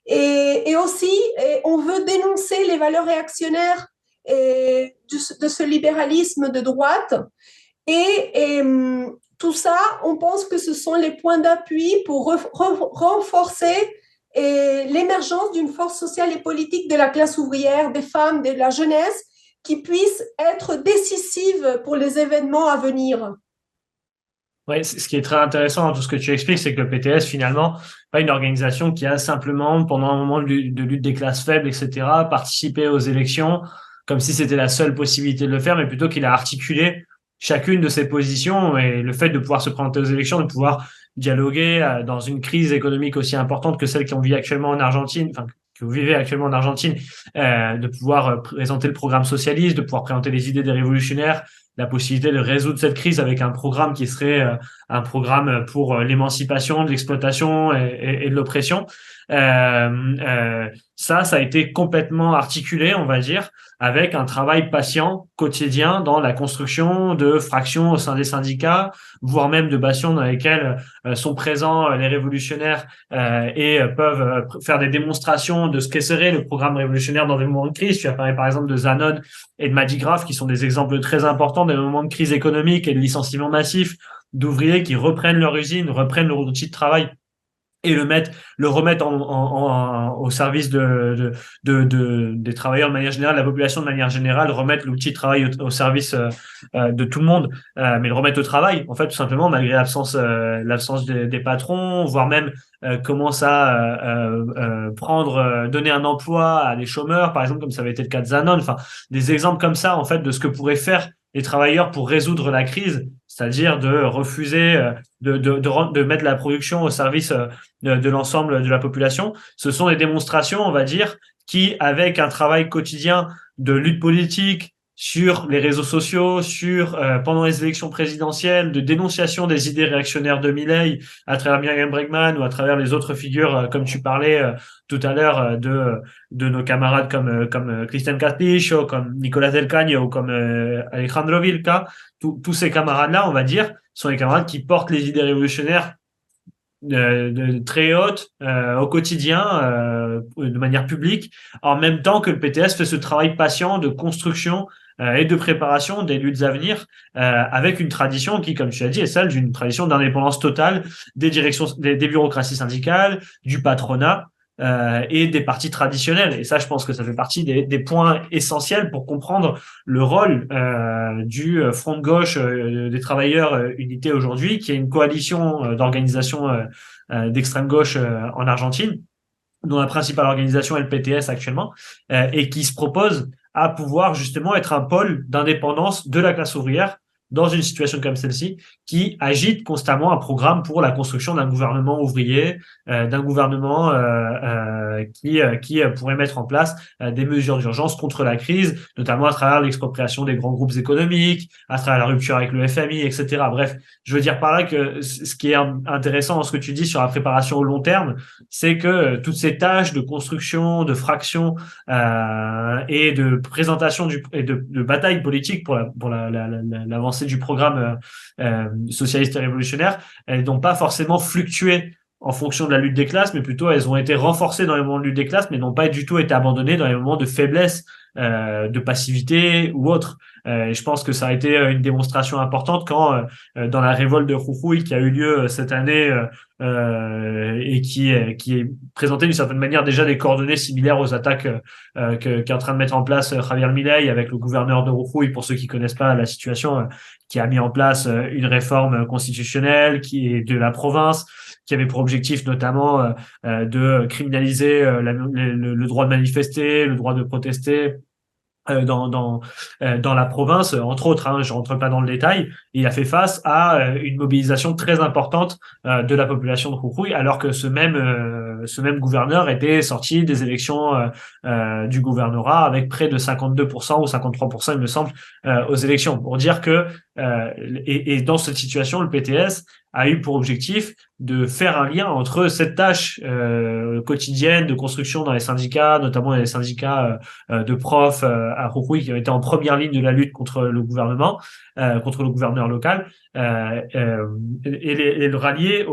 Et aussi, on veut dénoncer les valeurs réactionnaires de ce libéralisme de droite. Et tout ça, on pense que ce sont les points d'appui pour renforcer l'émergence d'une force sociale et politique de la classe ouvrière, des femmes, de la jeunesse, qui puisse être décisive pour les événements à venir. Oui, ce qui est très intéressant dans tout ce que tu expliques, c'est que le PTS, finalement, pas une organisation qui a simplement, pendant un moment de lutte des classes faibles, etc., participé aux élections comme si c'était la seule possibilité de le faire, mais plutôt qu'il a articulé chacune de ses positions et le fait de pouvoir se présenter aux élections, de pouvoir dialoguer dans une crise économique aussi importante que celle qu'on vit actuellement en Argentine, enfin, que vous vivez actuellement en Argentine, de pouvoir présenter le programme socialiste, de pouvoir présenter les idées des révolutionnaires, la possibilité de résoudre cette crise avec un programme qui serait un programme pour l'émancipation de l'exploitation et de l'oppression. Ça a été complètement articulé, on va dire, avec un travail patient quotidien dans la construction de fractions au sein des syndicats, voire même de bastions dans lesquels sont présents les révolutionnaires et peuvent faire des démonstrations de ce qu'est serait le programme révolutionnaire dans des moments de crise. Tu as parlé par exemple de Zanon et de Madigraph, qui sont des exemples très importants des moments de crise économique et de licenciement massif d'ouvriers qui reprennent leur usine, reprennent leur outil de travail et le remettre au service des travailleurs de manière générale, la population de manière générale, remettre l'outil de travail au service de tout le monde, mais le remettre au travail, en fait, tout simplement, malgré l'absence des patrons, voire même commence à donner un emploi à des chômeurs, par exemple, comme ça avait été le cas de Zanon, enfin, des exemples comme ça, en fait, de ce que pourraient faire les travailleurs pour résoudre la crise, c'est-à-dire de refuser de mettre la production au service de l'ensemble de la population. Ce sont des démonstrations, on va dire, qui, avec un travail quotidien de lutte politique sur les réseaux sociaux, pendant les élections présidentielles, de dénonciation des idées réactionnaires de Milei à travers Miriam Bregman ou à travers les autres figures, comme tu parlais tout à l'heure, de nos camarades comme Christian Carpicho, comme Nicolas Del Caño ou comme Alejandro Vilca. Tous ces camarades-là, on va dire, sont les camarades qui portent les idées révolutionnaires très haute au quotidien, de manière publique, en même temps que le PTS fait ce travail patient de construction et de préparation des luttes à venir, avec une tradition qui, comme tu as dit, est celle d'une tradition d'indépendance totale des directions, des bureaucraties syndicales, du patronat. Et des partis traditionnels. Et ça, je pense que ça fait partie des points essentiels pour comprendre le rôle du Front de gauche des travailleurs Unité aujourd'hui, qui est une coalition d'organisations d'extrême gauche en Argentine, dont la principale organisation est le PTS actuellement, et qui se propose à pouvoir justement être un pôle d'indépendance de la classe ouvrière dans une situation comme celle-ci, qui agite constamment un programme pour la construction d'un gouvernement ouvrier, d'un gouvernement qui pourrait mettre en place des mesures d'urgence contre la crise, notamment à travers l'expropriation des grands groupes économiques, à travers la rupture avec le FMI, etc. Bref, je veux dire par là que ce qui est intéressant dans ce que tu dis sur la préparation au long terme, c'est que toutes ces tâches de construction, de fraction et de présentation et de bataille politique pour l'avancée du programme socialiste et révolutionnaire, elles n'ont pas forcément fluctué en fonction de la lutte des classes, mais plutôt elles ont été renforcées dans les moments de lutte des classes, mais n'ont pas du tout été abandonnées dans les moments de faiblesse, de passivité ou autre. Et je pense que ça a été une démonstration importante quand, dans la révolte de Jujuy qui a eu lieu cette année et qui est présentée d'une certaine manière déjà des coordonnées similaires aux attaques qu'est en train de mettre en place Javier Milei avec le gouverneur de Jujuy, pour ceux qui connaissent pas la situation, qui a mis en place une réforme constitutionnelle qui est de la province, qui avait pour objectif notamment de criminaliser le droit de manifester, le droit de protester dans la province, entre autres, je rentre pas dans le détail. Il a fait face à une mobilisation très importante de la population de Jujuy, alors que ce même gouverneur était sorti des élections du gouvernorat avec près de 52% ou 53%, il me semble, aux élections. Pour dire que et dans cette situation, le PTS a eu pour objectif de faire un lien entre cette tâche quotidienne de construction dans les syndicats, notamment les syndicats de profs à Jujuy, qui ont été en première ligne de la lutte contre le gouvernement, contre le gouverneur local, et le rallier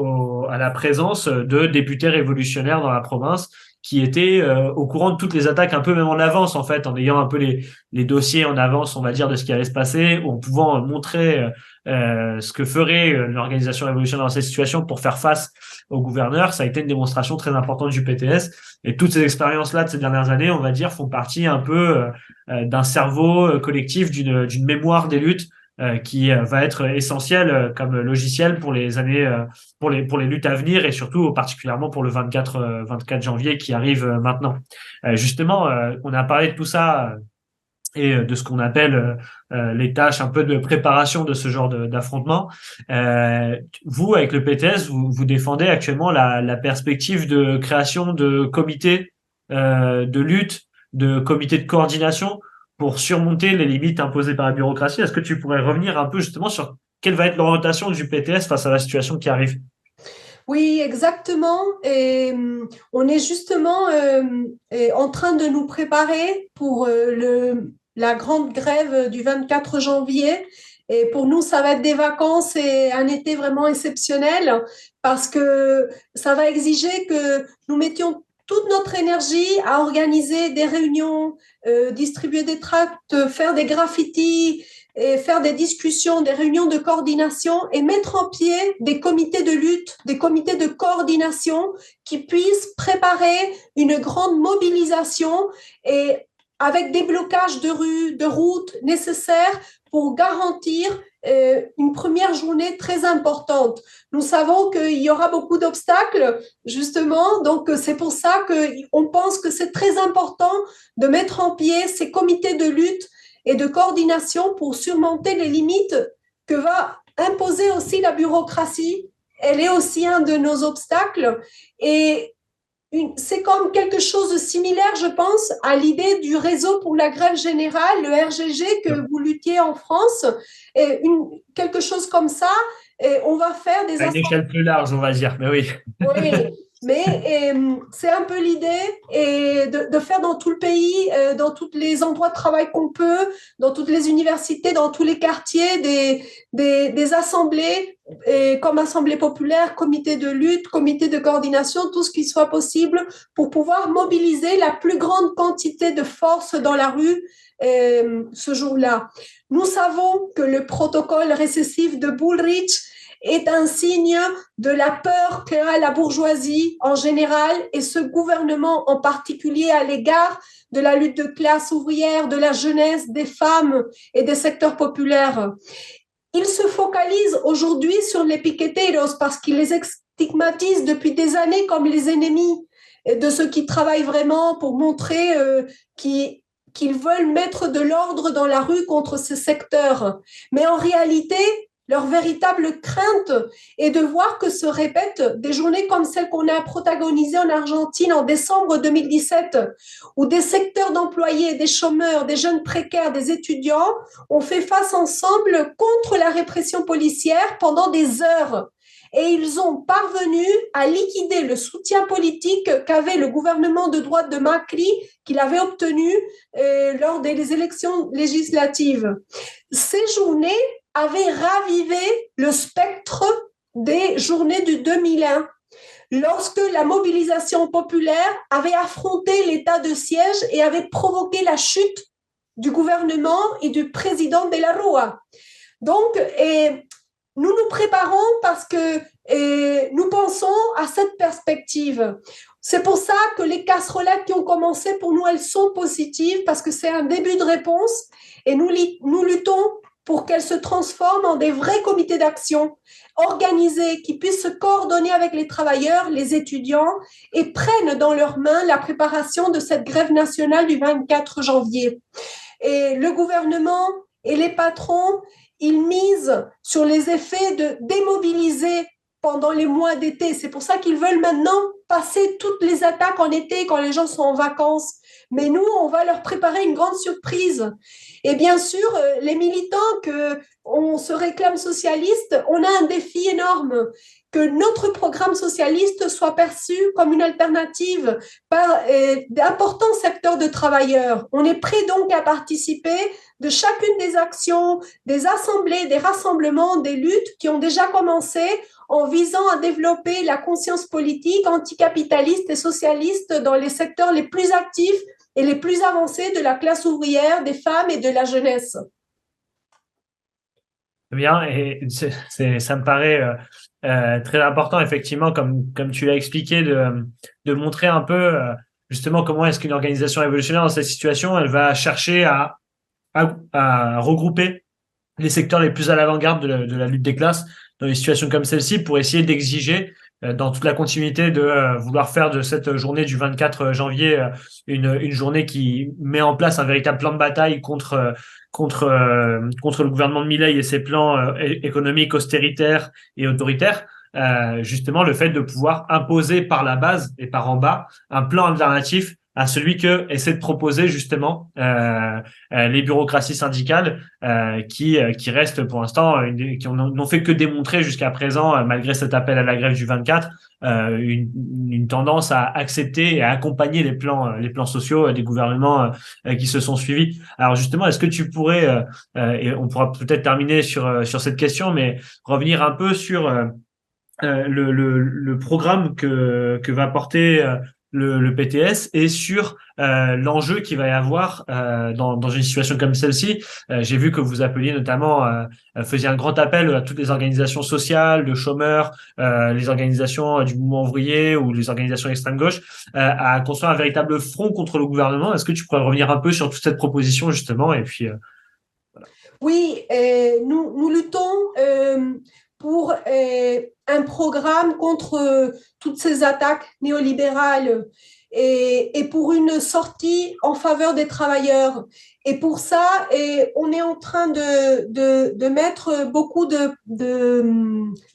à la présence de députés révolutionnaires dans la province qui étaient au courant de toutes les attaques, un peu même en avance, en fait, en ayant un peu les dossiers en avance, on va dire, de ce qui allait se passer, ou en pouvant montrer ce que ferait l'organisation révolutionnaire dans cette situation pour faire face au gouverneur. Ça a été une démonstration très importante du PTS. Et toutes ces expériences-là de ces dernières années, on va dire, font partie un peu d'un cerveau collectif, d'une mémoire des luttes qui va être essentiel comme logiciel pour les années, pour les luttes à venir, et surtout particulièrement pour le 24 janvier qui arrive maintenant. Justement, on a parlé de tout ça et de ce qu'on appelle les tâches un peu de préparation de ce genre d'affrontement. Vous, avec le PTS, vous défendez actuellement la perspective de création de comités de lutte, de comités de coordination pour surmonter les limites imposées par la bureaucratie. Est-ce que tu pourrais revenir un peu justement sur quelle va être l'orientation du PTS face à la situation qui arrive? Oui, exactement. Et on est justement en train de nous préparer pour la grande grève du 24 janvier. Et pour nous, ça va être des vacances et un été vraiment exceptionnel parce que ça va exiger que nous mettions toute notre énergie à organiser des réunions, distribuer des tracts, faire des graffitis, et faire des discussions, des réunions de coordination et mettre en pied des comités de lutte, des comités de coordination qui puissent préparer une grande mobilisation et avec des blocages de rues, de routes nécessaires pour garantir une première journée très importante. Nous savons qu'il y aura beaucoup d'obstacles, justement, donc c'est pour ça qu'on pense que c'est très important de mettre en pied ces comités de lutte et de coordination pour surmonter les limites que va imposer aussi la bureaucratie. Elle est aussi un de nos obstacles et c'est comme quelque chose de similaire, je pense, à l'idée du réseau pour la grève générale, le RGG, que vous luttiez en France. Et quelque chose comme ça, et on va faire des à une échelle plus large, on va dire, mais oui. Oui, mais c'est un peu l'idée et de faire dans tout le pays, dans tous les endroits de travail qu'on peut, dans toutes les universités, dans tous les quartiers, des assemblées, et comme assemblée populaire, comité de lutte, comité de coordination, tout ce qui soit possible pour pouvoir mobiliser la plus grande quantité de force dans la rue ce jour-là. Nous savons que le protocole récessif de Bullrich est un signe de la peur qu'a la bourgeoisie en général et ce gouvernement en particulier à l'égard de la lutte de classe ouvrière, de la jeunesse, des femmes et des secteurs populaires. Il se focalise aujourd'hui sur les piqueteros parce qu'il les stigmatise depuis des années comme les ennemis de ceux qui travaillent vraiment pour montrer qu'ils veulent mettre de l'ordre dans la rue contre ces secteurs. Mais en réalité, leur véritable crainte est de voir que se répètent des journées comme celles qu'on a protagonisées en Argentine en décembre 2017, où des secteurs d'employés, des chômeurs, des jeunes précaires, des étudiants ont fait face ensemble contre la répression policière pendant des heures. Et ils ont parvenu à liquider le soutien politique qu'avait le gouvernement de droite de Macri, qu'il avait obtenu lors des élections législatives. Ces journées avait ravivé le spectre des journées du 2001, lorsque la mobilisation populaire avait affronté l'état de siège et avait provoqué la chute du gouvernement et du président de la Rúa. Donc, nous nous préparons parce que nous pensons à cette perspective. C'est pour ça que les casserolettes qui ont commencé, pour nous, elles sont positives parce que c'est un début de réponse et nous luttons pour qu'elles se transforment en des vrais comités d'action organisés qui puissent se coordonner avec les travailleurs, les étudiants et prennent dans leurs mains la préparation de cette grève nationale du 24 janvier. Et le gouvernement et les patrons, ils misent sur les effets de démobiliser pendant les mois d'été. C'est pour ça qu'ils veulent maintenant passer toutes les attaques en été quand les gens sont en vacances. Mais nous, on va leur préparer une grande surprise. Et bien sûr, les militants qu'on se réclame socialistes, on a un défi énorme, que notre programme socialiste soit perçu comme une alternative par d'importants secteurs de travailleurs. On est prêt donc à participer de chacune des actions, des assemblées, des rassemblements, des luttes qui ont déjà commencé en visant à développer la conscience politique anticapitaliste et socialiste dans les secteurs les plus actifs et les plus avancés de la classe ouvrière, des femmes et de la jeunesse. Bien, et ça me paraît très important, effectivement, comme tu l'as expliqué, de montrer un peu justement comment est-ce qu'une organisation révolutionnaire dans cette situation, elle va chercher à regrouper les secteurs les plus à l'avant-garde de la lutte des classes dans des situations comme celle-ci pour essayer d'exiger dans toute la continuité de vouloir faire de cette journée du 24 janvier une journée qui met en place un véritable plan de bataille contre le gouvernement de Milei et ses plans économiques austéritaires et autoritaires. Justement, le fait de pouvoir imposer par la base et par en bas un plan alternatif à celui que essaie de proposer justement les bureaucraties syndicales qui restent pour l'instant qui n'ont fait que démontrer jusqu'à présent malgré cet appel à la grève du 24 une tendance à accepter et à accompagner les plans sociaux des gouvernements qui se sont suivis. Alors justement, est-ce que tu pourrais et on pourra peut-être terminer sur cette question, mais revenir un peu sur le programme que va porter le PTS et sur l'enjeu qu'il va y avoir dans une situation comme celle-ci. J'ai vu que vous appeliez notamment, faisiez un grand appel à toutes les organisations sociales, de chômeurs, les organisations du mouvement ouvrier ou les organisations extrême gauche, à construire un véritable front contre le gouvernement. Est-ce que tu pourrais revenir un peu sur toute cette proposition justement et puis voilà. Oui, nous luttons pour un programme contre toutes ces attaques néolibérales et pour une sortie en faveur des travailleurs. Et pour ça, on est en train de mettre beaucoup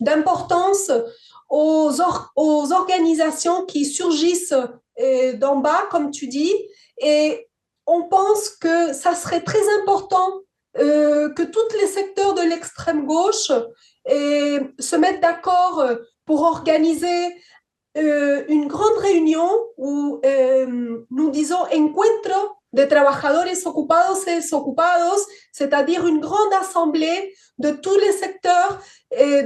d'importance aux organisations qui surgissent d'en bas, comme tu dis, et on pense que ça serait très important que tous les secteurs de l'extrême gauche se mettent d'accord pour organiser une grande réunion où nous disons encuentro de trabajadores ocupados et desocupados, c'est-à-dire une grande assemblée de tous les secteurs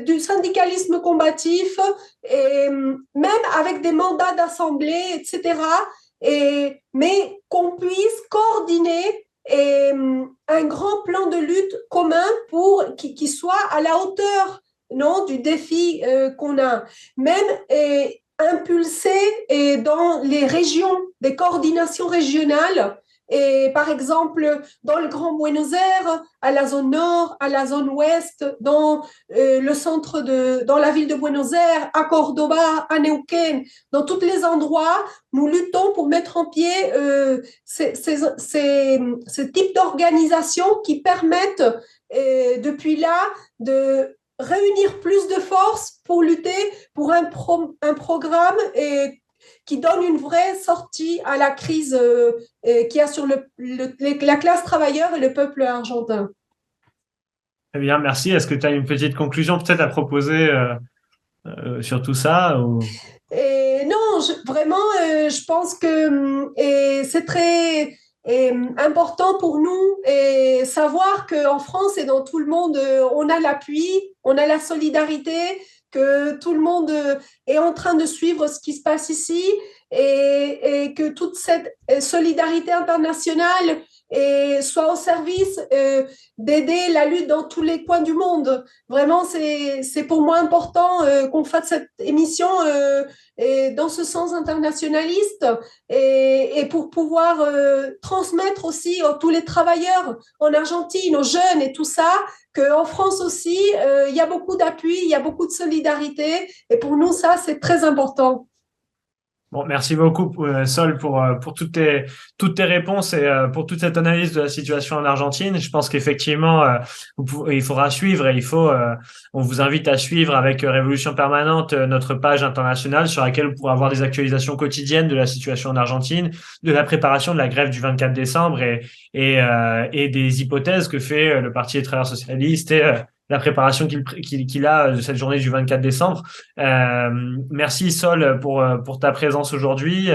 du syndicalisme combatif, même avec des mandats d'assemblée, etc. Mais qu'on puisse coordonner un grand plan de lutte commun pour qui soit à la hauteur non, du défi qu'on a. Même impulser dans les régions, des coordinations régionales, et par exemple dans le Grand Buenos Aires, à la zone nord, à la zone ouest, dans le centre dans la ville de Buenos Aires, à Cordoba, à Neuquén, dans tous les endroits, nous luttons pour mettre en pied ces types d'organisations qui permettent depuis là de réunir plus de force pour lutter pour un programme qui donne une vraie sortie à la crise qu'il y a sur la classe travailleuse et le peuple argentin. Très bien, merci. Est-ce que tu as une petite conclusion peut-être à proposer sur tout ça ou... Non, vraiment, je pense que c'est très important pour nous et savoir qu'en France et dans tout le monde, on a l'appui, on a la solidarité, que tout le monde est en train de suivre ce qui se passe ici et que toute cette solidarité internationale soit au service d'aider la lutte dans tous les coins du monde. Vraiment, c'est pour moi important qu'on fasse cette émission dans ce sens internationaliste et pour pouvoir transmettre aussi à tous les travailleurs en Argentine, aux jeunes et tout ça, qu'en France aussi, il y a beaucoup d'appui, il y a beaucoup de solidarité et pour nous, ça, c'est très important. Bon, merci beaucoup, Sol, pour toutes tes réponses et pour toute cette analyse de la situation en Argentine. Je pense qu'effectivement, il faudra suivre et on vous invite à suivre avec Révolution Permanente notre page internationale sur laquelle vous pourrez avoir des actualisations quotidiennes de la situation en Argentine, de la préparation de la grève du 24 décembre et des hypothèses que fait le Parti des travailleurs socialistes et la préparation qu'il a de cette journée du 24 décembre. Merci Sol pour ta présence aujourd'hui.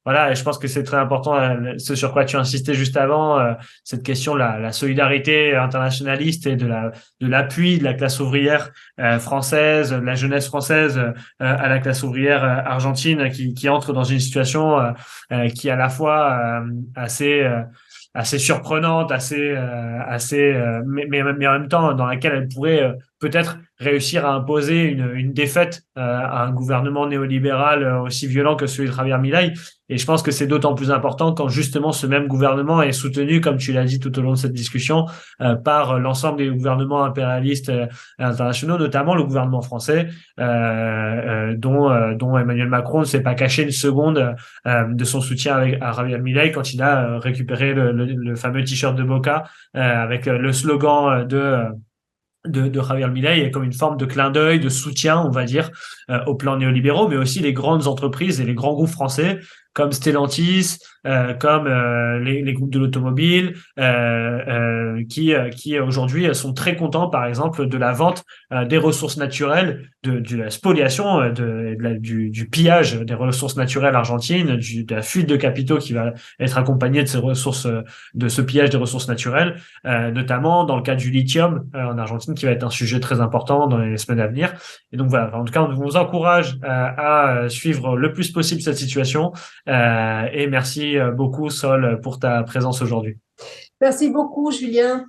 Voilà, et je pense que c'est très important ce sur quoi tu insistais juste avant, cette question la solidarité internationaliste et de l'appui de la classe ouvrière française, de la jeunesse française à la classe ouvrière argentine qui entre dans une situation qui est à la fois assez surprenante, mais en même temps dans laquelle elle pourrait peut-être réussir à imposer une défaite à un gouvernement néolibéral aussi violent que celui de Javier Milei. Et je pense que c'est d'autant plus important quand justement ce même gouvernement est soutenu, comme tu l'as dit tout au long de cette discussion, par l'ensemble des gouvernements impérialistes internationaux, notamment le gouvernement français, dont Emmanuel Macron ne s'est pas caché une seconde de son soutien à Javier Milei quand il a récupéré le fameux t-shirt de Boca avec le slogan de Javier Milei et comme une forme de clin d'œil, de soutien, on va dire, au plan néolibéraux, mais aussi les grandes entreprises et les grands groupes français comme Stellantis, comme les groupes de l'automobile, qui aujourd'hui sont très contents, par exemple, de la vente des ressources naturelles, de la spoliation, du pillage des ressources naturelles argentines, de la fuite de capitaux qui va être accompagnée de ces ressources, de ce pillage des ressources naturelles, notamment dans le cas du lithium en Argentine, qui va être un sujet très important dans les semaines à venir. Et donc voilà, en tout cas, on vous encourage à suivre le plus possible cette situation. Et merci beaucoup, Sol, pour ta présence aujourd'hui. Merci beaucoup, Julien.